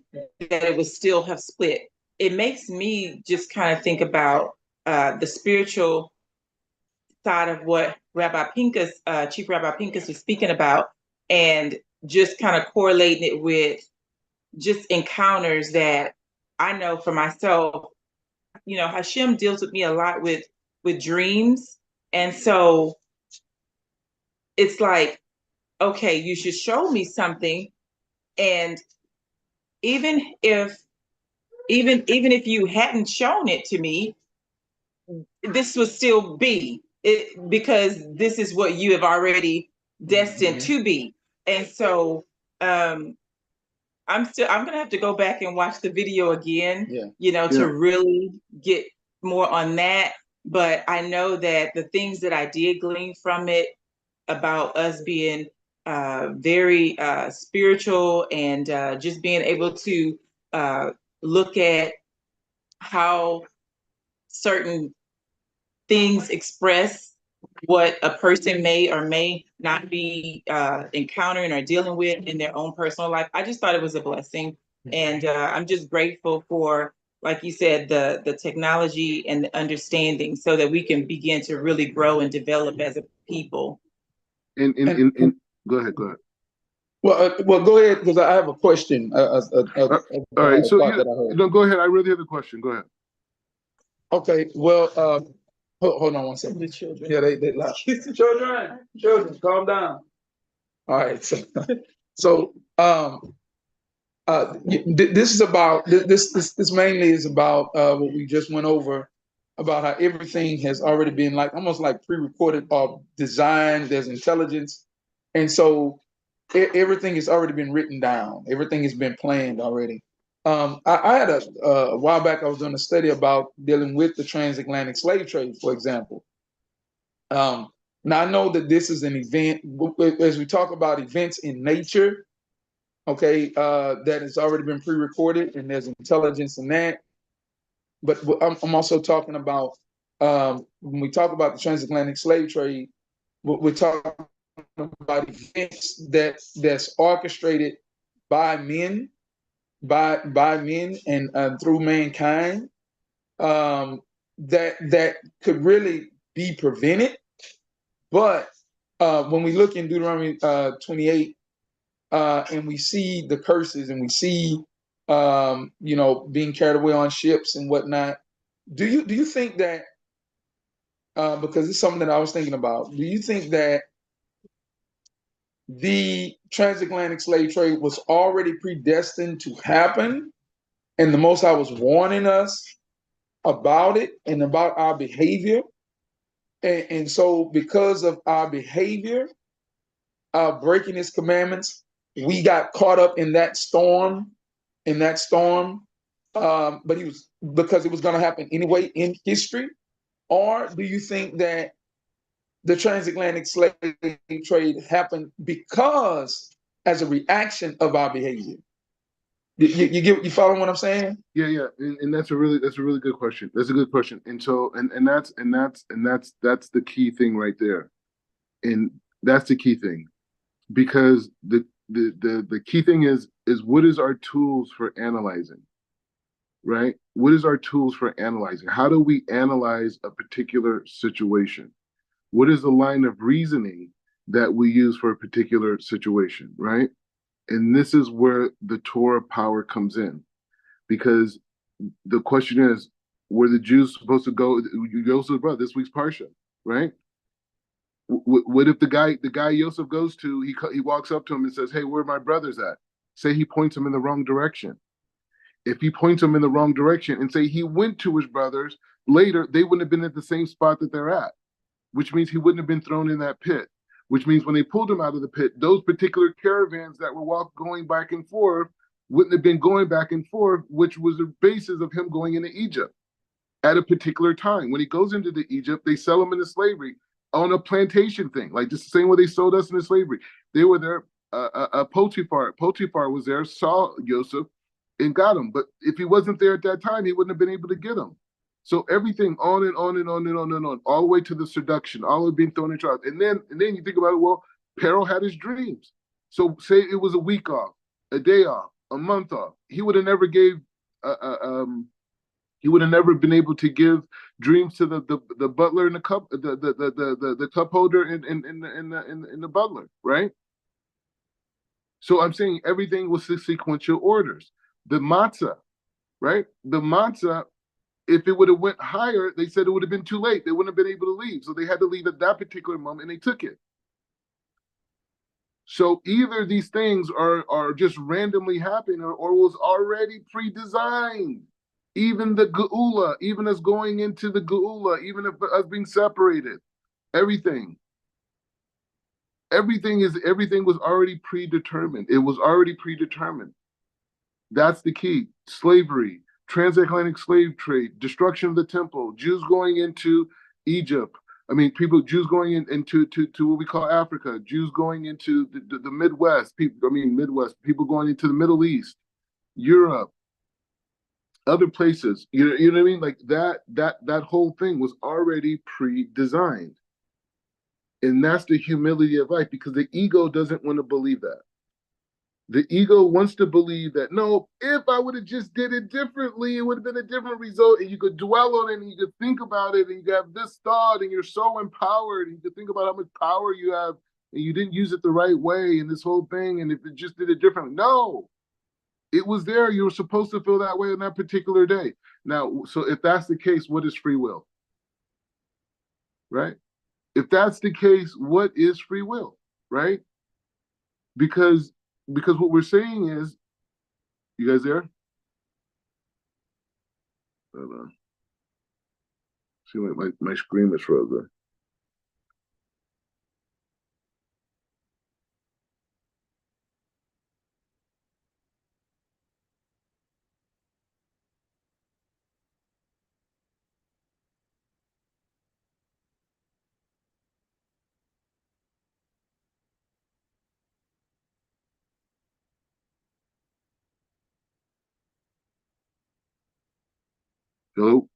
that it would still have split, it makes me just kind of think about the spiritual side of what Rabbi Pincus, Chief Rabbi Pincus was speaking about, and just kind of correlating it with just encounters that I know for myself. Hashem deals with me a lot with dreams. And so it's like, okay, you should show me something. And even if even if you hadn't shown it to me, this would still be it, because this is what you have already destined to be. And so I'm gonna have to go back and watch the video again, to really get more on that. But I know that the things that I did glean from it about us being very spiritual, and just being able to look at how certain things express what a person may or may not be encountering or dealing with in their own personal life. I just thought it was a blessing. And I'm just grateful for, like you said, the technology and the understanding, so that we can begin to really grow and develop as a people. And go ahead. Well, go ahead, because I have a question. All right, so no, go ahead. I really have a question. Go ahead. Okay, well, hold on one second. The children. Yeah, they loud. Children, calm down. All right, so this is about this mainly is about what we just went over, about how everything has already been like almost like pre-recorded or designed. There's intelligence, and so everything has already been written down. Everything has been planned already. I had a while back, I was doing a study about dealing with the transatlantic slave trade, for example. Now I know that this is an event, as we talk about events in nature, okay, that has already been pre-recorded, and there's intelligence in that. But I'm also talking about, when we talk about the transatlantic slave trade, we're talking about events that's orchestrated by men, by men, and through mankind, that could really be prevented. But when we look in Deuteronomy 28, and we see the curses, and we see being carried away on ships and whatnot, do you think that, because it's something that I was thinking about, do you think that the transatlantic slave trade was already predestined to happen, and the Most High was warning us about it and about our behavior? And so because of our behavior, breaking his commandments, we got caught up in that storm, but because it was going to happen anyway in history? Or do you think that the transatlantic slave trade happened because as a reaction of our behavior? You follow what I'm saying? Yeah, and that's a really good question. That's a good question. And so that's the key thing right there. And that's the key thing, because the key thing is what is our tools for analyzing, right? What is our tools for analyzing? How do we analyze a particular situation? What is the line of reasoning that we use for a particular situation, right? And this is where the Torah power comes in, because the question is, were the Jews supposed to go? Yosef, brother, this week's parsha, right? What if the guy Yosef goes to, he walks up to him and says, "Hey, where are my brothers at?" Say he points him in the wrong direction. If he points him in the wrong direction and say he went to his brothers, later they wouldn't have been at the same spot that they're at, which means he wouldn't have been thrown in that pit. Which means when they pulled him out of the pit, those particular caravans that were going back and forth wouldn't have been going back and forth, which was the basis of him going into Egypt at a particular time. When he goes into Egypt, they sell him into slavery on a plantation thing, like just the same way they sold us into slavery. They were there. Potiphar was there, saw Joseph, and got him. But if he wasn't there at that time, he wouldn't have been able to get him. So everything on and on and on and on and on, all the way to the seduction, all the way being thrown in trials. And then you think about it, well, Pharaoh had his dreams. So say it was a week off, a day off, a month off. He would have never been able to give dreams to the butler and the cup, the cup holder and the butler, right? So I'm saying everything was sequential orders. The matzah, right? The matzah, if it would have went higher, they said it would have been too late. They wouldn't have been able to leave. So they had to leave at that particular moment, and they took it. So either these things are just randomly happening, or was already pre-designed. Even the geula, even us going into the geula, even if us being separated, everything, everything was already predetermined. It was already predetermined. That's the key. Slavery, transatlantic slave trade, destruction of the temple, Jews going into Egypt. I mean, Jews going into to what we call Africa, Jews going into the Midwest, Midwest, people going into the Middle East, Europe, other places. You know what I mean? Like that whole thing was already pre-designed. And that's the humility of life, because the ego doesn't want to believe that. The ego wants to believe that, no, if I would have just did it differently, it would have been a different result. And you could dwell on it and you could think about it and you have this thought and you're so empowered and you could think about how much power you have and you didn't use it the right way and this whole thing. And if it just did it differently, no, it was there. You were supposed to feel that way on that particular day. Now, so if that's the case, what is free will? Right? If that's the case, what is free will? Right? Because what we're saying is, you guys there? Hold on. See, my screen is frozen. Hello?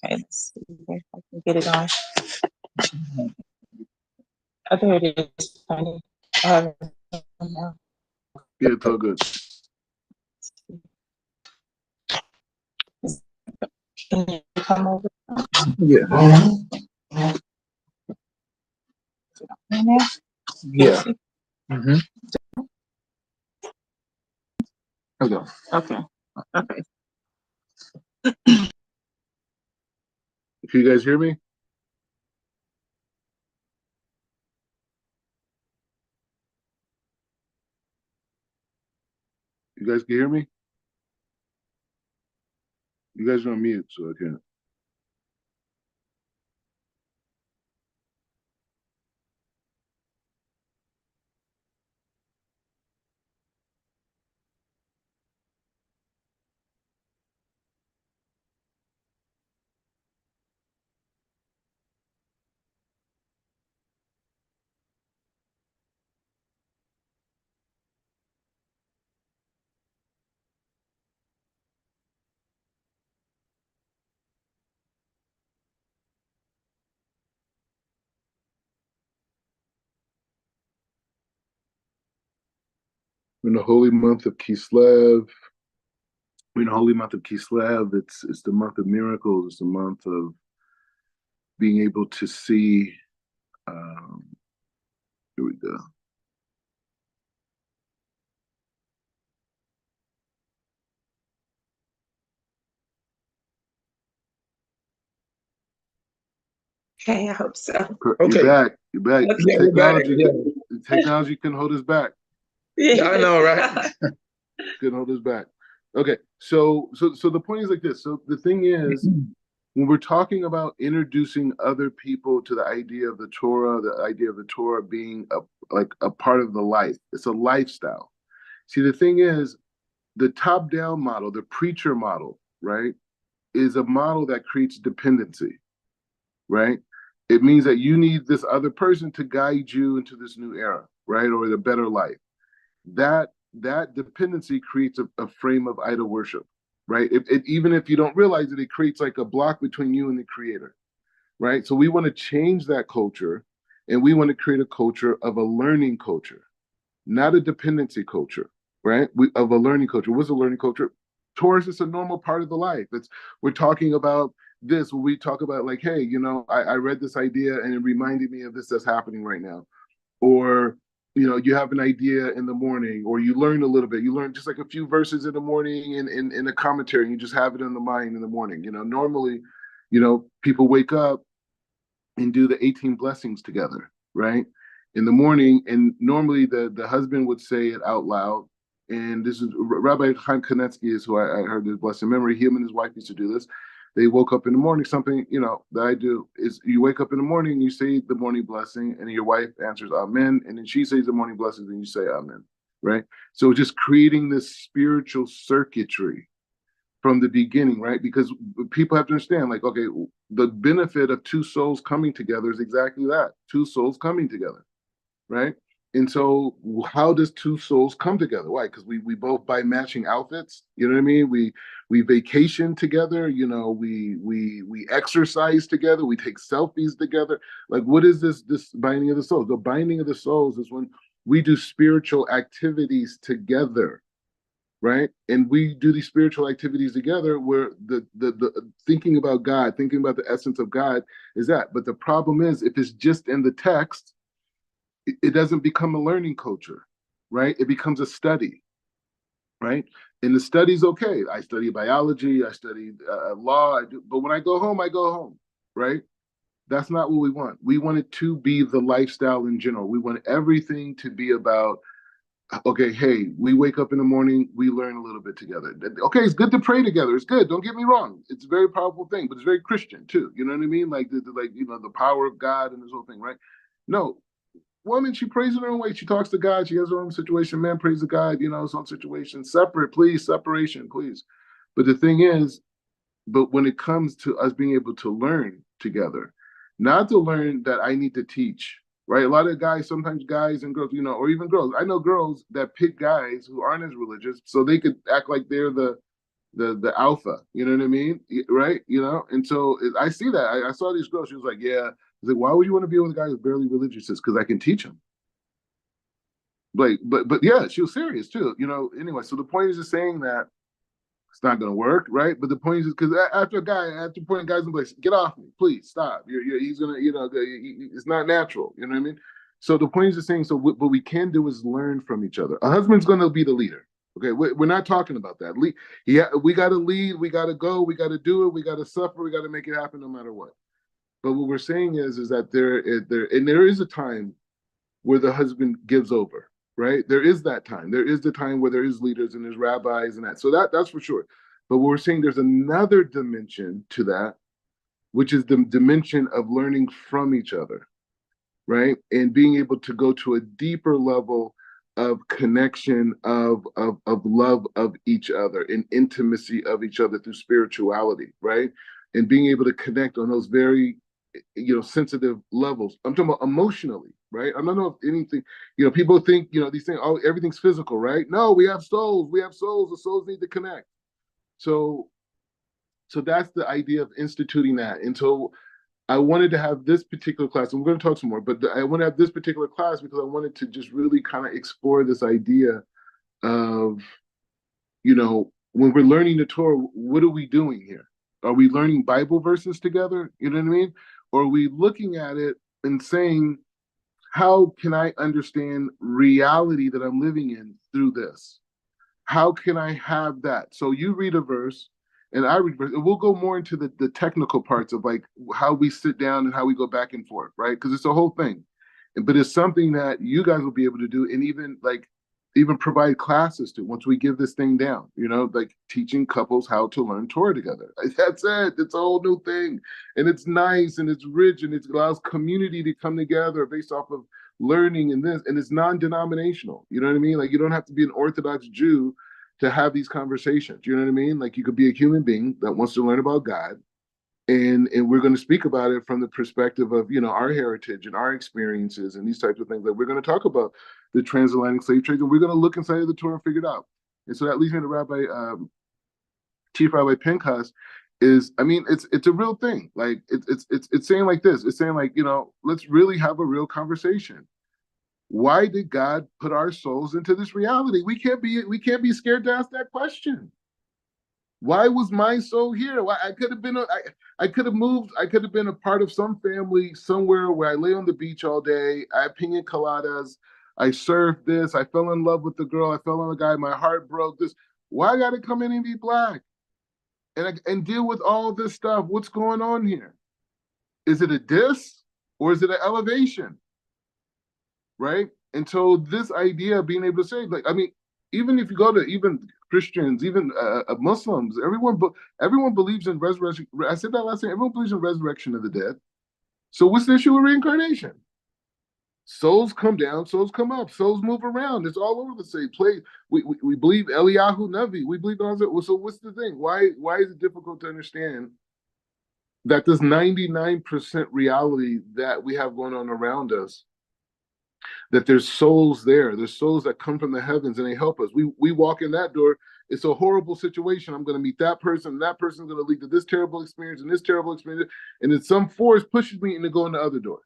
Okay, let's see if I can get it on. Oh, there it is. Funny. No. Yeah, it's all good. Can you come over? Yeah. In there? Yeah. Mm-hmm. Okay. Okay. Okay. Can you guys hear me? You guys can hear me? You guys are on mute, so I can't. We're in the holy month of Kislev. We're in the holy month of Kislev. It's the month of miracles. It's the month of being able to see. Here we go. Okay, I hope so. You're Okay. back. You're back. Okay. Yeah, we're back. Yeah. Technology can hold us back. Yeah, I know, right? Can hold us back. Okay, so the point is like this. So the thing is, when we're talking about introducing other people to the idea of the Torah, the idea of the Torah being like a part of the life, it's a lifestyle. See, the thing is, the top-down model, the preacher model, right, is a model that creates dependency, right? It means that you need this other person to guide you into this new era, right, or the better life. That dependency creates a frame of idol worship, right? Even if you don't realize it, it creates like a block between you and the creator, right? So we want to change that culture, and we want to create a culture of a learning culture, not a dependency culture, right? Of a learning culture. What's a learning culture? Torah is just a normal part of the life. We're talking about this when we talk about like, hey, I read this idea and it reminded me of this that's happening right now. Or you have an idea in the morning, or you learn a little bit. You learn just like a few verses in the morning in a commentary, and you just have it in the mind in the morning. Normally, people wake up and do the 18 blessings together, right? In the morning. And normally the husband would say it out loud. And this is Rabbi Chaim Kanetsky, is who I heard his blessed memory. Him and his wife used to do this. They woke up in the morning. Something, that I do is you wake up in the morning, you say the morning blessing, and your wife answers Amen. And then she says the morning blessings, and you say Amen, right? So just creating this spiritual circuitry from the beginning, right? Because people have to understand, like, okay, the benefit of two souls coming together is exactly that, two souls coming together, right? And so how does two souls come together? Why? Because we both buy matching outfits, you know what I mean? We vacation together, we exercise together, we take selfies together. Like, what is this binding of the souls? The binding of the souls is when we do spiritual activities together, right? And we do these spiritual activities together where the thinking about God, thinking about the essence of God is that. But the problem is, if it's just in the text, it doesn't become a learning culture, right? It becomes a study, right? And the study's okay. I study biology, I study law, but when I go home, right? That's not what we want. We want it to be the lifestyle in general. We want everything to be about, okay, hey, we wake up in the morning, we learn a little bit together. Okay, it's good to pray together. It's good. Don't get me wrong. It's a very powerful thing, but it's very Christian too. You know what I mean? Like, the power of God and this whole thing, right? No, woman, she prays in her own way. She talks to God. She has her own situation. Man prays to God, his own situation. Separate, please. Separation, please. But the thing is, but when it comes to us being able to learn together, not to learn that I need to teach, right? A lot of guys, sometimes guys and girls, or even girls. I know girls that pick guys who aren't as religious so they could act like they're the alpha, you know what I mean? Right? And so I see that. I saw these girls. She was like, yeah. I was like, why would you want to be with a guy who's barely religious? Because I can teach him. Like, but yeah, she was serious too. Anyway, so the point is just saying that it's not going to work, right? But the point is, because after pointing guys in place, get off me, please stop. He's gonna, it's not natural. You know what I mean? So the point is just saying. So what we can do is learn from each other. A husband's going to be the leader. Okay, we're not talking about that. We got to lead. We got to go. We got to do it. We got to suffer. We got to make it happen no matter what. But what we're saying is that there is a time where the husband gives over, right? There is that time. There is the time where there is leaders and there's rabbis and that. So that's for sure. But we're saying there's another dimension to that, which is the dimension of learning from each other, right? And being able to go to a deeper level of connection, of love of each other, and intimacy of each other through spirituality, right? And being able to connect on those very sensitive levels. I'm talking about emotionally, right? I don't know if anything, people think, these things, oh, everything's physical, right? No, we have souls. The souls need to connect. So that's the idea of instituting that. And so I wanted to have this particular class. I'm going to talk some more, but I want to have this particular class because I wanted to just really kind of explore this idea of, when we're learning the Torah, what are we doing here? Are we learning Bible verses together? You know what I mean? Or are we looking at it and saying, how can I understand reality that I'm living in through this? How can I have that? So you read a verse and I read a verse, and we'll go more into the technical parts of like how we sit down and how we go back and forth, right? Because it's a whole thing. But it's something that you guys will be able to do. And even like even provide classes to once we give this thing down, like teaching couples how to learn Torah together. That's it. It's a whole new thing. And it's nice and it's rich and it allows community to come together based off of learning and this. And it's non-denominational. You know what I mean? Like you don't have to be an Orthodox Jew to have these conversations. You know what I mean? Like you could be a human being that wants to learn about God. And we're going to speak about it from the perspective of our heritage and our experiences and these types of things. That we're going to talk about the transatlantic slave trade, and we're going to look inside of the Torah and figure it out. And so that leads me to Chief Rabbi Pinchas. It's a real thing. Like it's saying like this. It's saying like let's really have a real conversation. Why did God put our souls into this reality? We can't be scared to ask that question. Why was my soul here? Why I could have been I could have moved. I could have been a part of some family somewhere where I lay on the beach all day. I had pina coladas. I surfed this. I fell in love with the girl. I fell on the guy. My heart broke. This. Why I got to come in and be black and deal with all this stuff? What's going on here? Is it a diss or is it an elevation? Right? And so this idea of being able to say, even if you go to even Christians, even Muslims, everyone believes in resurrection. I said that last time. Everyone believes in resurrection of the dead. So what's the issue with reincarnation? Souls come down, souls come up, souls move around. It's all over the same place. We believe Eliyahu Navi. We believe all that. So what's the thing? Why is it difficult to understand that this 99% reality that we have going on around us, that there's souls there. There's souls that come from the heavens and they help us. We walk in that door. It's a horrible situation. I'm going to meet that person. And that person's going to lead to this terrible experience and this terrible experience. And then some force pushes me into going the other door.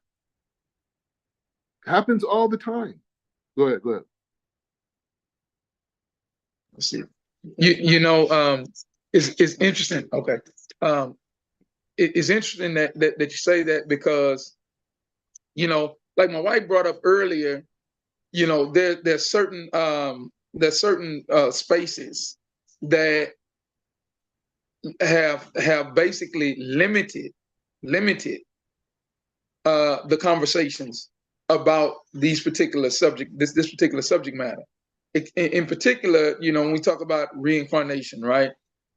Happens all the time. Go ahead. Let's see. It's interesting. Okay. It's interesting that you say that because, like my wife brought up earlier, there's certain spaces that have basically limited the conversations about this particular subject matter. In particular, when we talk about reincarnation, right?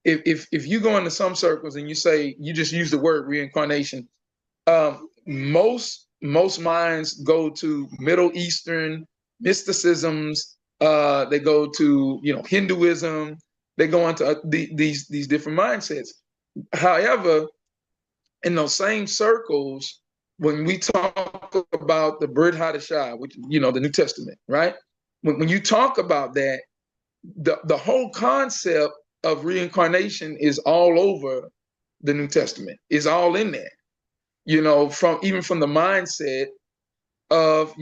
If you go into some circles and you say you just use the word reincarnation, most minds go to Middle Eastern mysticisms. They go to Hinduism. They go into these different mindsets. However, in those same circles, when we talk about the Brit Hadashah, which the New Testament, right? When you talk about that, the whole concept of reincarnation is all over the New Testament. Is all in there. From the mindset of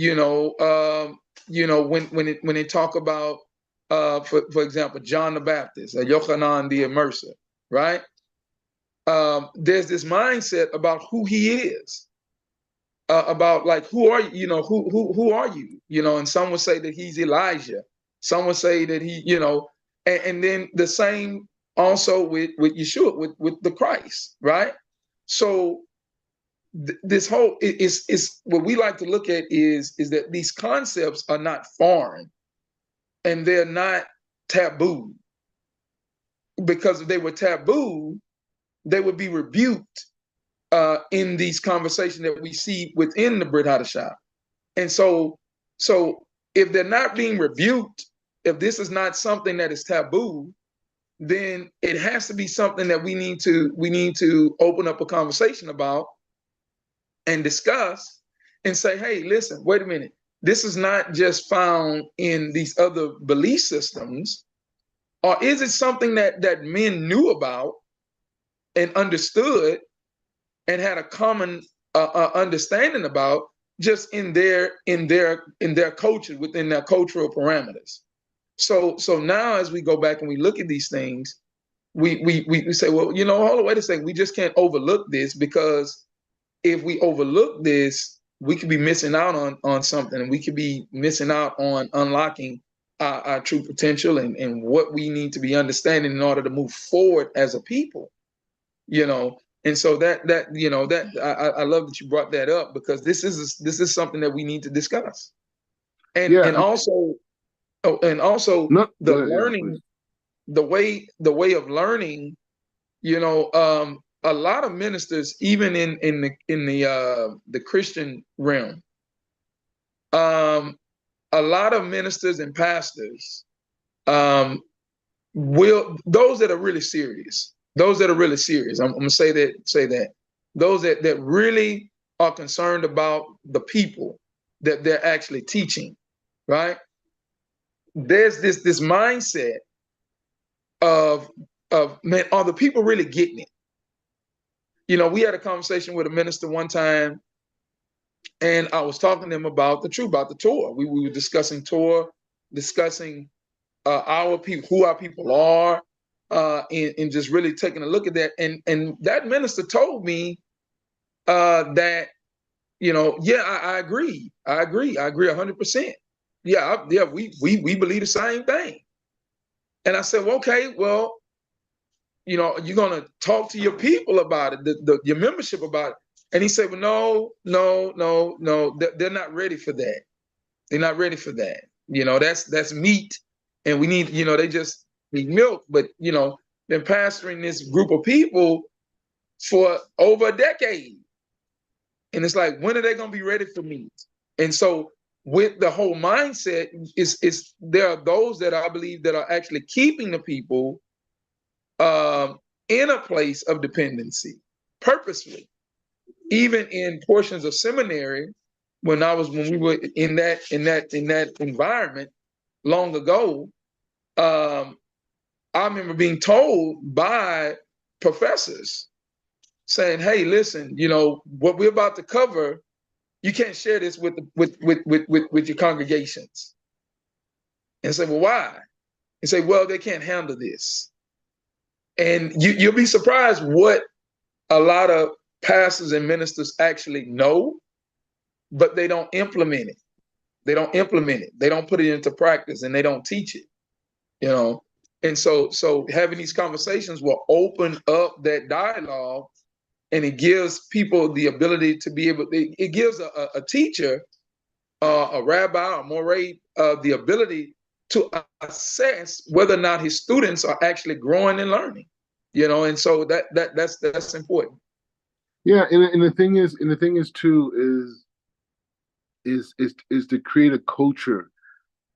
when they talk about for example John the Baptist, Yochanan the Immerser, right? There's this mindset about who he is, about like who are you? Who are you? And some would say that he's Elijah. Some would say that he, and then the same also with Yeshua, with the Christ, right? So this whole is what we like to look at is that these concepts are not foreign and they're not taboo, because if they were taboo, they would be rebuked in these conversations that we see within the Brit Hadashah. And so if they're not being rebuked, if this is not something that is taboo, then it has to be something that we need to open up a conversation about and discuss and say, hey, listen, wait a minute. This is not just found in these other belief systems, or is it something that men knew about and understood and had a common understanding about, just in their culture, within their cultural parameters. So now as we go back and we look at these things, we say, well, hold on, wait a second, we just can't overlook this, because if we overlook this, we could be missing out on something, and we could be missing out on unlocking our true potential and what we need to be understanding in order to move forward as a people. And so that I love that you brought that up, because this is something that we need to discuss. And also Oh, and also No, the go ahead. Yeah, please. learning, the way of learning, a lot of ministers, even in the Christian realm, um, a lot of ministers and pastors, will those that are really serious, I'm gonna say that those that really are concerned about the people that they're actually teaching, right? There's this mindset of man, are the people really getting it? We had a conversation with a minister one time, and I was talking to him about the truth, about the Torah. We were discussing Torah, discussing our people, who our people are, and just really taking a look at that. And that minister told me that, yeah, I agree. I agree 100%. Yeah, we believe the same thing. And I said, well, okay, well, you're gonna talk to your people about it, your membership about it. And he said, well, no, they're not ready for that. They're not ready for that. That's meat, and we need, they just need milk. But been pastoring this group of people for over a decade, and it's like, when are they gonna be ready for meat? And so, with the whole mindset, is there are those that I believe that are actually keeping the people in a place of dependency purposefully, even in portions of seminary. When we were in that environment long ago, I remember being told by professors saying, "Hey, listen, what we're about to cover, you can't share this with your congregations." And say, "Well, why?" And say, "Well, they can't handle this." And you'll be surprised what a lot of pastors and ministers actually know, but they don't implement it. They don't implement it. They don't put it into practice, and they don't teach it. And so having these conversations will open up that dialogue, and it gives people the ability to be able. It gives a teacher, a rabbi, or moray, the ability to assess whether or not his students are actually growing and learning. And so that's important. Yeah, and the thing is too is to create a culture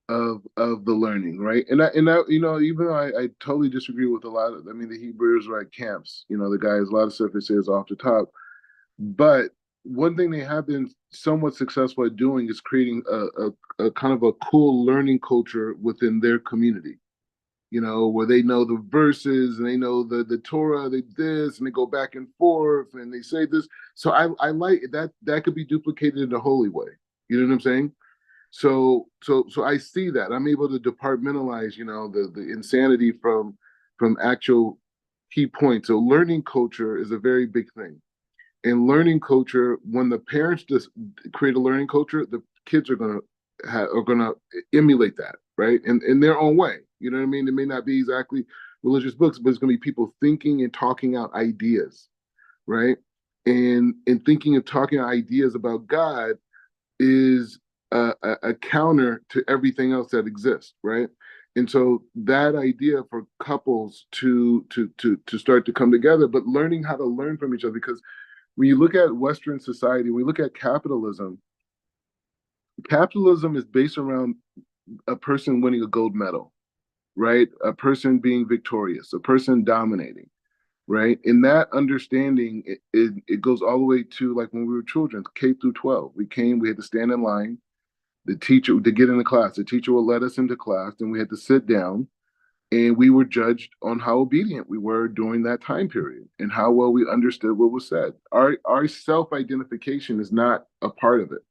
of the learning, right? And I even though I totally disagree with a lot of, I mean, the Hebrew Israelite camps, the guys, a lot of stuff it says off the top, but one thing they have been somewhat successful at doing is creating a kind of a cool learning culture within their community, where they know the verses and they know the Torah, they this, and they go back and forth and they say this. So I like that. That could be duplicated in a holy way. You know what I'm saying? So I see that I'm able to departmentalize, the insanity from actual key points. So learning culture is a very big thing. And learning culture, when the parents just create a learning culture, the kids are gonna emulate that, right? In their own way. You know what I mean? It may not be exactly religious books, but it's gonna be people thinking and talking out ideas, right? And thinking and talking out ideas about God is a counter to everything else that exists, right? And so that idea for couples to start to come together, but learning how to learn from each other, because when you look at Western society, when you look at capitalism is based around a person winning a gold medal, right? A person being victorious, a person dominating, right? In that understanding, it goes all the way to like when we were children, K through 12. We had to stand in line. The teacher, to get into class, the teacher would let us into class, and we had to sit down, and we were judged on how obedient we were during that time period and how well we understood what was said. Our self-identification is not a part of it,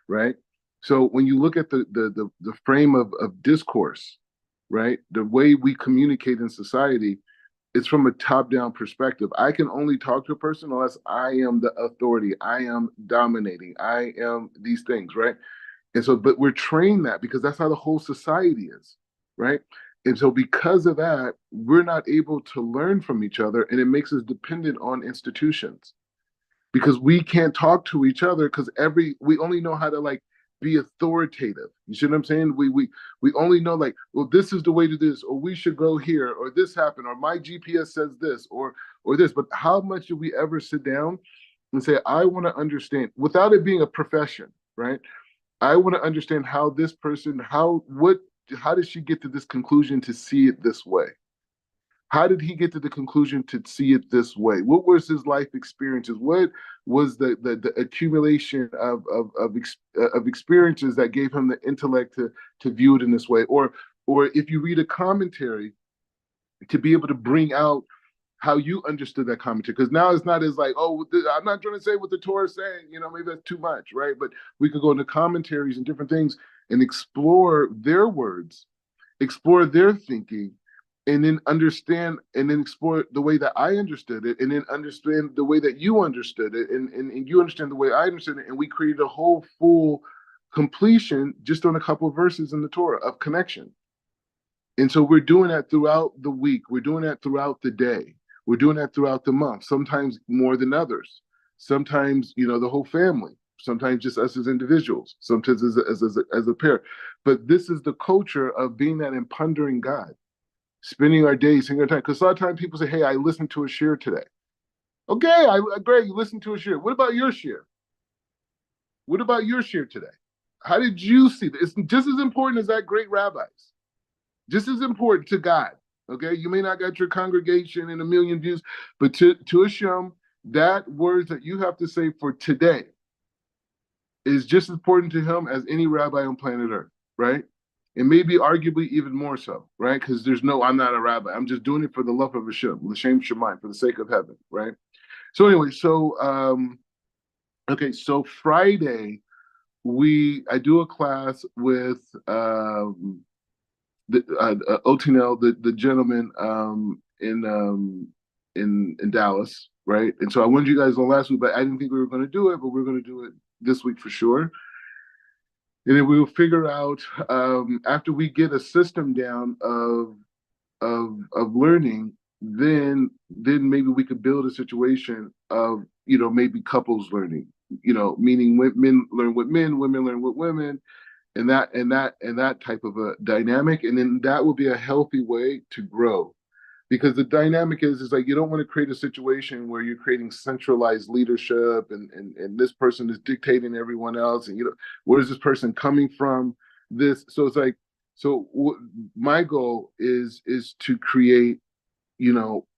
right? So when you look at the frame of discourse, right, the way we communicate in society, it's from a top-down perspective. I can only talk to a person unless I am the authority, I am dominating, I am these things, right? And so, but we're trained that because that's how the whole society is, right? And so, because of that, we're not able to learn from each other, and it makes us dependent on institutions because we can't talk to each other because we only know how to like be authoritative. You see what I'm saying? We only know like, well, this is the way to do this, or we should go here, or this happened, or my GPS says this, or this. But how much do we ever sit down and say, I want to understand without it being a profession, right? I want to understand how this person, how did she get to this conclusion to see it this way? How did he get to the conclusion to see it this way? What was his life experiences? What was the accumulation of experiences that gave him the intellect to view it in this way? Or if you read a commentary, to be able to bring out how you understood that commentary, because now it's not as like, oh, I'm not trying to say what the Torah is saying, maybe that's too much, right? But we could go into commentaries and different things and explore their words, explore their thinking, and then understand, and then explore the way that I understood it, and then understand the way that you understood it, and you understand the way I understood it, and we created a whole full completion just on a couple of verses in the Torah of connection. And so we're doing that throughout the week. We're doing that throughout the day. We're doing that throughout the month, sometimes more than others. Sometimes, the whole family, sometimes just us as individuals, sometimes as a pair. But this is the culture of being that and pondering God, spending our days, spending our time. Because a lot of times people say, hey, I listened to a shir today. Okay, great, you listened to a shir. What about your shir? What about your shir today? How did you see this? It's just as important as that great rabbi's. Just as important to God. Okay, you may not got your congregation and a million views, but to Hashem, that words that you have to say for today is just as important to him as any rabbi on planet Earth, right? And maybe arguably even more so, right? Because I'm not a rabbi. I'm just doing it for the love of Hashem, l'shem shamayim, for the sake of heaven, right? So anyway, so Friday, I do a class with Otinel, the gentleman in Dallas, right? And so I wanted you guys on last week, but I didn't think we were going to do it, but we're going to do it this week for sure. And then we will figure out after we get a system down of learning, then maybe we could build a situation of maybe couples learning, meaning men learn with men, women learn with women, and that type of a dynamic, and then that will be a healthy way to grow, because the dynamic is like you don't want to create a situation where you're creating centralized leadership and this person is dictating everyone else, and where is this person coming from? So it's like, my goal is to create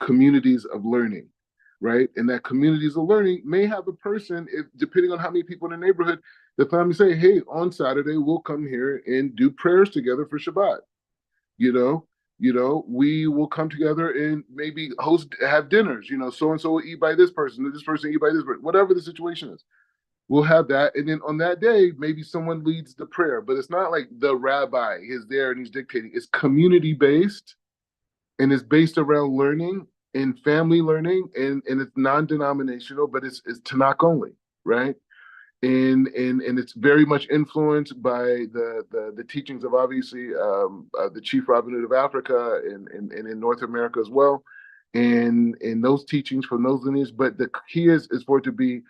communities of learning, right? And that communities of learning may have a person, if depending on how many people in the neighborhood, the family say, hey, on Saturday we'll come here and do prayers together for Shabbat. We will come together and maybe have dinners. So and so will eat by this person eat by this person, whatever the situation is. We'll have that, and then on that day, maybe someone leads the prayer. But it's not like the rabbi is there and he's dictating. It's community based, and it's based around learning and family learning, and it's non-denominational, but it's Tanakh only, right? And it's very much influenced by the teachings of obviously the chief rabbinate of Africa and in North America as well, and those teachings from those lineages. But the key is for it to be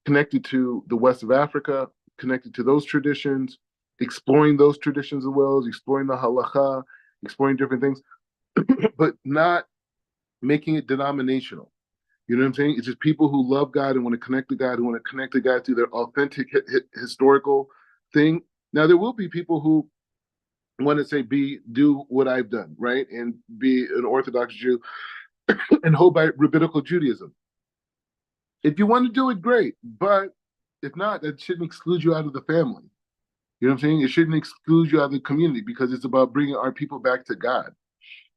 connected to the West of Africa, connected to those traditions, exploring those traditions as well as exploring the halacha, exploring different things, but not making it denominational. You know what I'm saying? It's just people who love God and want to connect to God, who want to connect to God through their authentic historical thing. Now, there will be people who want to say, do what I've done, right? And be an Orthodox Jew and hold by rabbinical Judaism. If you want to do it, great. But if not, that shouldn't exclude you out of the family. You know what I'm saying? It shouldn't exclude you out of the community, because it's about bringing our people back to God.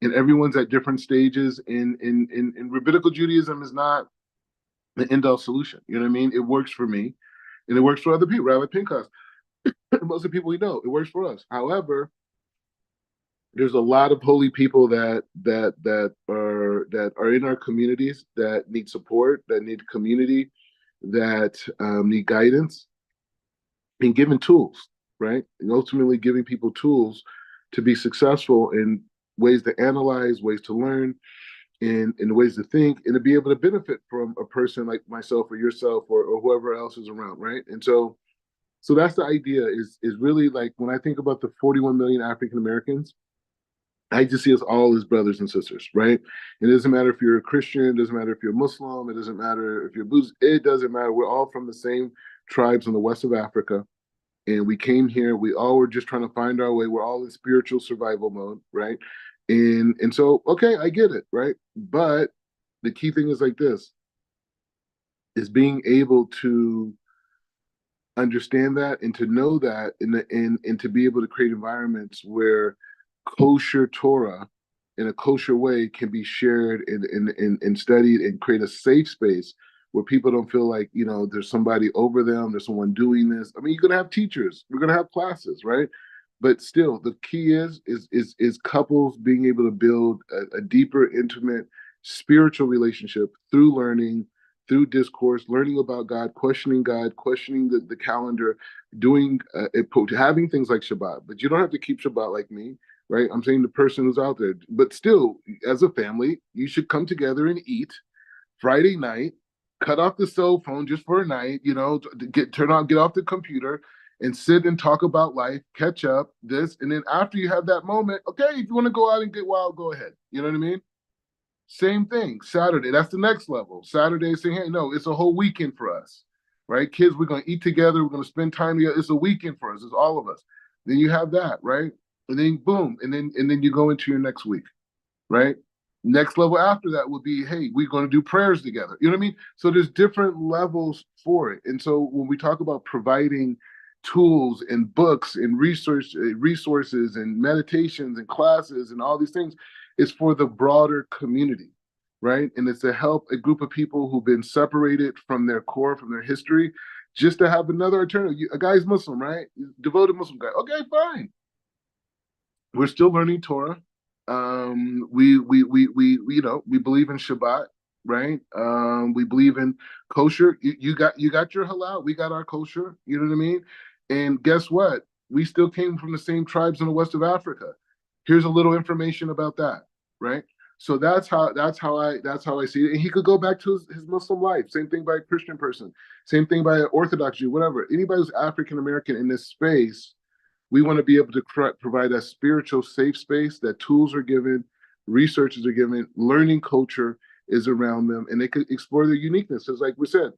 And everyone's at different stages. In rabbinical Judaism is not the end-all solution. You know what I mean? It works for me, and it works for other people. Rabbi Pinchas, most of the people we know, it works for us. However, there's a lot of holy people that are in our communities that need support, that need community, that need guidance, and given tools, right? And ultimately giving people tools to be successful in ways to analyze, ways to learn, and ways to think, and to be able to benefit from a person like myself or yourself or whoever else is around, right? And so So that's the idea. Is really like when I think about the 41 million African Americans, I just see us all as brothers and sisters, right? It doesn't matter if you're a Christian, it doesn't matter if you're Muslim, it doesn't matter if you're Buddhist, it doesn't matter. We're all from the same tribes in the west of Africa. And we came here, we all were just trying to find our way. We're all in spiritual survival mode, right? And so, okay, I get it, right? But the key thing is like this is being able to understand that and to know that and to be able to create environments where kosher Torah in a kosher way can be shared and studied and create a safe space where people don't feel like, there's somebody over them, there's someone doing this. I mean, you're gonna have teachers, we're gonna have classes, right? But still, the key is couples being able to build a deeper, intimate, spiritual relationship through learning, through discourse, learning about God, questioning the calendar, doing having things like Shabbat. But you don't have to keep Shabbat like me, right? I'm saying the person who's out there. But still, as a family, you should come together and eat Friday night, cut off the cell phone just for a night, get off the computer and sit and talk about life, catch up, this, and then after you have that moment, okay, if you want to go out and get wild, go ahead. You know what I mean? Same thing. Saturday, that's the next level. Saturday, saying, hey, no, it's a whole weekend for us, right? Kids, we're going to eat together. We're going to spend time together. It's a weekend for us. It's all of us. Then you have that, right? And then boom, and then you go into your next week, right? Next level after that would be, hey, we're going to do prayers together. You know what I mean? So there's different levels for it. And so when we talk about providing tools and books and resources and meditations and classes and all these things, it's for the broader community, right? And it's to help a group of people who've been separated from their core, from their history, just to have another alternative. A guy's Muslim, right? Devoted Muslim guy. Okay, fine. We're still learning Torah. We believe in Shabbat, right? We believe in kosher. You got your halal. We got our kosher. You know what I mean? And guess what? We still came from the same tribes in the west of Africa. Here's a little information about that, right? So that's how I see it. And he could go back to his Muslim life. Same thing by a Christian person. Same thing by an Orthodox Jew. Whatever. Anybody who's African American in this space, we want to be able to provide a spiritual safe space that tools are given, researches are given, learning culture is around them, and they could explore their uniqueness. Because, like we said,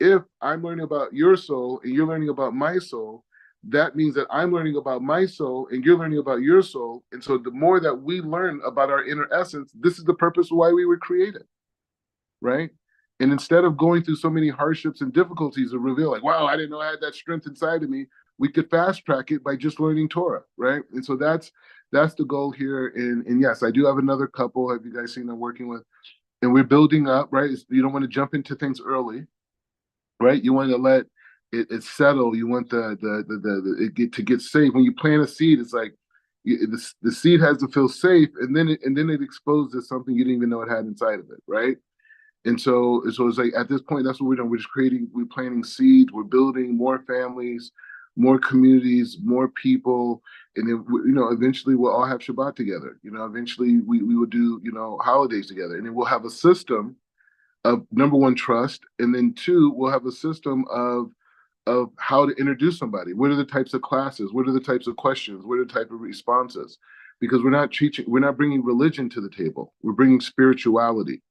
if I'm learning about your soul and you're learning about my soul, that means that I'm learning about my soul and you're learning about your soul. And so the more that we learn about our inner essence, this is the purpose of why we were created, right? And instead of going through so many hardships and difficulties to reveal, like, wow, I didn't know I had that strength inside of me, we could fast track it by just learning Torah, right? And so that's the goal here. And yes, I do have another couple. Have you guys seen I'm working with? And we're building up, right? You don't want to jump into things early, right? You want to let it settle. You want to get safe. When you plant a seed, it's like the seed has to feel safe, and then it exposes something you didn't even know it had inside of it, right? And so it's like at this point, that's what we're doing. We're just we're planting seeds, we're building more families, more communities, more people, and then eventually we'll all have Shabbat together. Eventually we will do holidays together, and then we'll have a system of, number one, trust, and then two, we'll have a system of how to introduce somebody. What are the types of classes? What are the types of questions? What are the type of responses? Because we're not bringing religion to the table. We're bringing spirituality,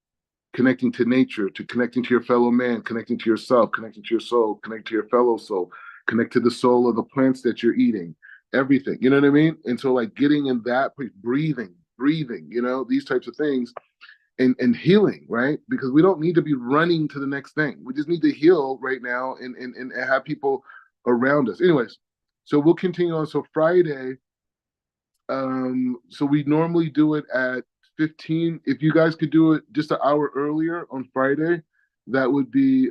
connecting to nature, to connecting to your fellow man, connecting to yourself, connecting to your soul, connect to your fellow soul, connect to the soul of the plants that you're eating, everything. You know what I mean? And so like getting in that place, breathing, these types of things, and healing, right? Because we don't need to be running to the next thing. We just need to heal right now and have people around us. Anyways, so we'll continue on. So Friday, so we normally do it at 15. If you guys could do it just an hour earlier on Friday, that would be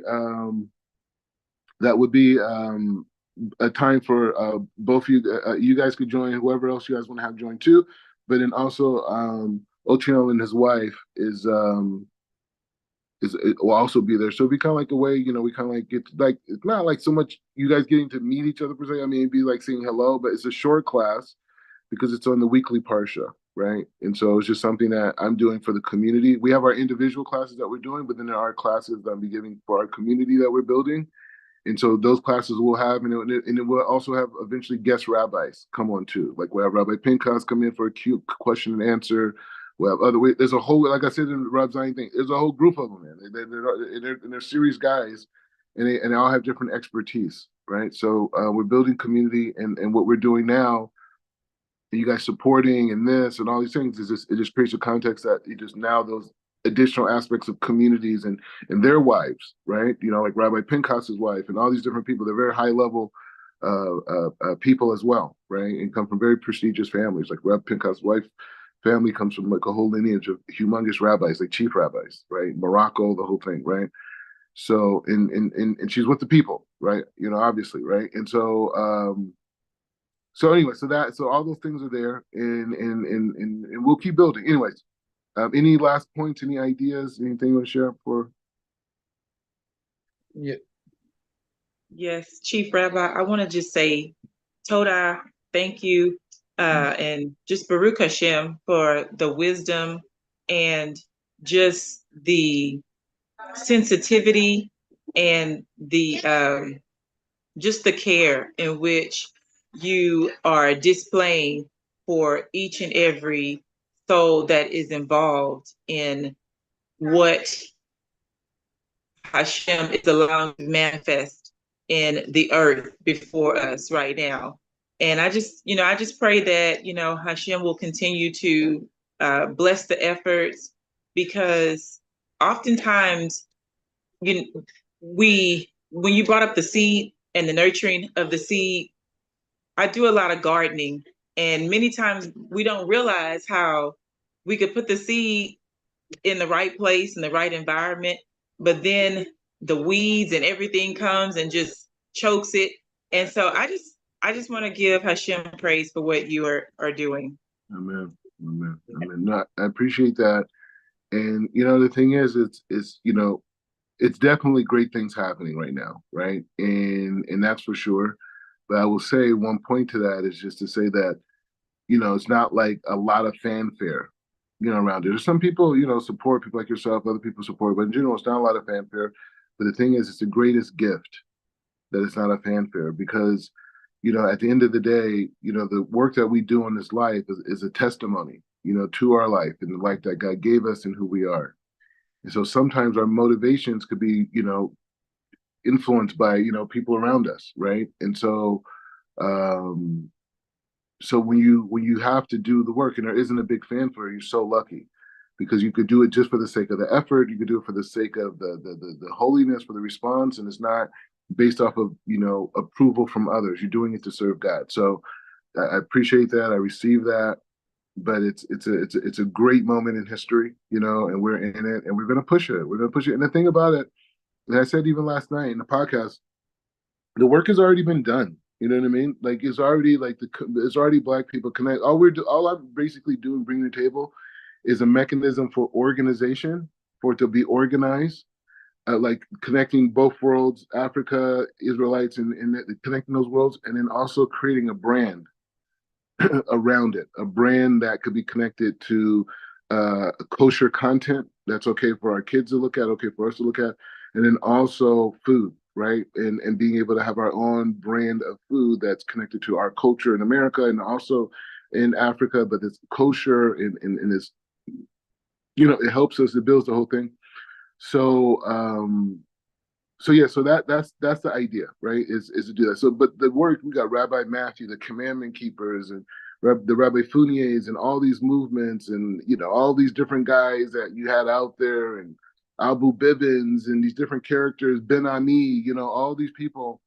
a time for both you. You guys could join. Whoever else you guys want to have join too. But then also, Ochiel and his wife will also be there. So it'd be kind of like a way, we kind of like get like, it's not like so much you guys getting to meet each other per se. I mean, it'd be like saying hello, but it's a short class because it's on the weekly parsha, right? And so it's just something that I'm doing for the community. We have our individual classes that we're doing, but then there are classes that I'll be giving for our community that we're building. And so those classes will have, and it will also have eventually guest rabbis come on too. Like we'll have Rabbi Pinchas come in for a cute question and answer. We'll have other ways. There's a whole, like I said in the Rob Zion thing, there's a whole group of them, man. They're serious guys, and they all have different expertise, right? So we're building community, and what we're doing now, you guys supporting and this and all these things is just, it just creates a context that you just now those additional aspects of communities and their wives, right? Like Rabbi Pinchas's wife and all these different people. They're very high level people as well, right? And come from very prestigious families. Like Rabbi Pinchas's wife family comes from like a whole lineage of humongous rabbis, like chief rabbis, right? Morocco, the whole thing, right? So and she's with the people, right? Obviously, right? And so anyway, so all those things are there, and we'll keep building. Anyways, any last points, any ideas, anything you want to share for? Yeah. Yes, Chief Rabbi, I want to just say, Toda, thank you, and just Baruch Hashem for the wisdom and just the sensitivity and the just the care in which you are displaying for each and every soul that is involved in what Hashem is allowing to manifest in the earth before us right now. And I just pray that, Hashem will continue to bless the efforts, because oftentimes, when you brought up the seed and the nurturing of the seed, I do a lot of gardening, and many times we don't realize how we could put the seed in the right place, in the right environment, but then the weeds and everything comes and just chokes it. And so I just want to give Hashem praise for what you are doing. Amen. Amen. Amen. No, I appreciate that. And the thing is, it's definitely great things happening right now, right? And that's for sure. But I will say one point to that is just to say that, it's not like a lot of fanfare, around it. There's some people, support people like yourself, other people support, but in general, it's not a lot of fanfare. But the thing is, it's the greatest gift that it's not a fanfare, because, at the end of the day, the work that we do in this life is a testimony, to our life and the life that God gave us and who we are. And so sometimes our motivations could be, influenced by, people around us, right? And so, so when you have to do the work and there isn't a big fanfare, you're so lucky, because you could do it just for the sake of the effort. You could do it for the sake of the holiness, for the response, and it's not based off of approval from others. You're doing it to serve God. So I appreciate that. I receive that. But it's a great moment in history, and we're in it, and we're gonna push it. We're gonna push it. And the thing about it, and I said even last night in the podcast, the work has already been done. You know what I mean? Like it's already it's already Black people connect. All I'm basically doing, bringing to the table, is a mechanism for organization, for it to be organized, like connecting both worlds, Africa, Israelites, and connecting those worlds, and then also creating a brand around it, a brand that could be connected to kosher content that's okay for our kids to look at, okay for us to look at, and then also food, right? And being able to have our own brand of food that's connected to our culture in America and also in Africa, but it's kosher and it's, it helps us, it builds the whole thing. So yeah, so that's the idea, right? Is to do that. So, but the work, we got Rabbi Matthew, the commandment keepers, and the Rabbi Fourniers, and all these movements, and all these different guys that you had out there, and Abu Bibbins, and these different characters, Ben Ami, all these people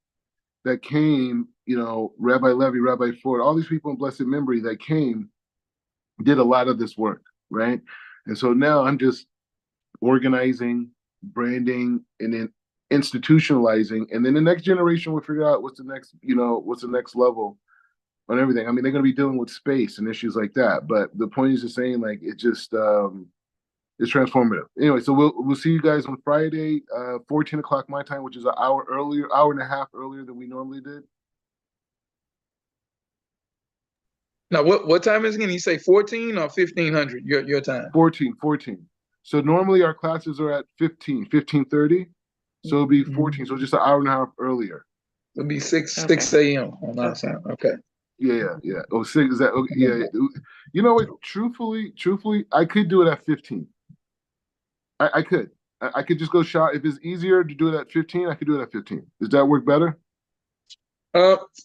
that came, Rabbi Levy, Rabbi Ford, all these people in blessed memory that came, did a lot of this work, right? And so now I'm just organizing, branding, and then institutionalizing, and then the next generation will figure out what's the next level on everything. I mean, they're going to be dealing with space and issues like that, but the point is just saying, like, it just it's transformative. Anyway, so we'll see you guys on Friday, 14 o'clock my time, which is an hour earlier, hour and a half earlier than we normally did. Now, what time is it again? You say 14 or 1500 your time? 14. So normally our classes are at 15:30. So it'll be 14. So just an hour and a half earlier. It'll be 6 Okay. 6 a.m. on our time. Okay. Yeah. Oh, 6 is that? Okay, yeah. You know what? Truthfully, I could do it at 15. I could. I could just go shot. If it's easier to do it at 15, I could do it at 15. Does that work better?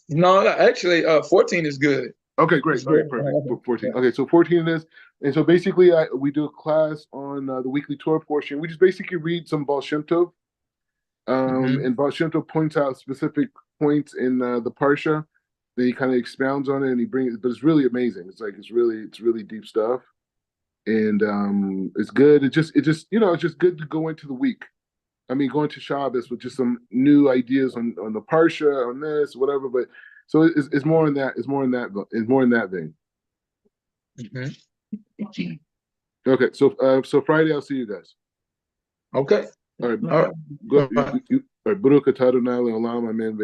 No, actually, 14 is good. Okay, great. All right, perfect. 14. Okay, so 14 it is. And so basically, we do a class on the weekly Torah portion. We just basically read some Baal Shem Tov. And Baal Shem Tov points out specific points in the Parsha. Then he kind of expounds on it and he brings it, but it's really amazing. It's really deep stuff. And it's good. It's just it's just good to go into the week. I mean, going to Shabbos with just some new ideas on the parsha, on this, whatever. But so it's more in that. It's more in that vein. Okay, so Friday I'll see you guys. Okay. All right. All right. Go. All right. Baruch atah Adonai le'olam, amen.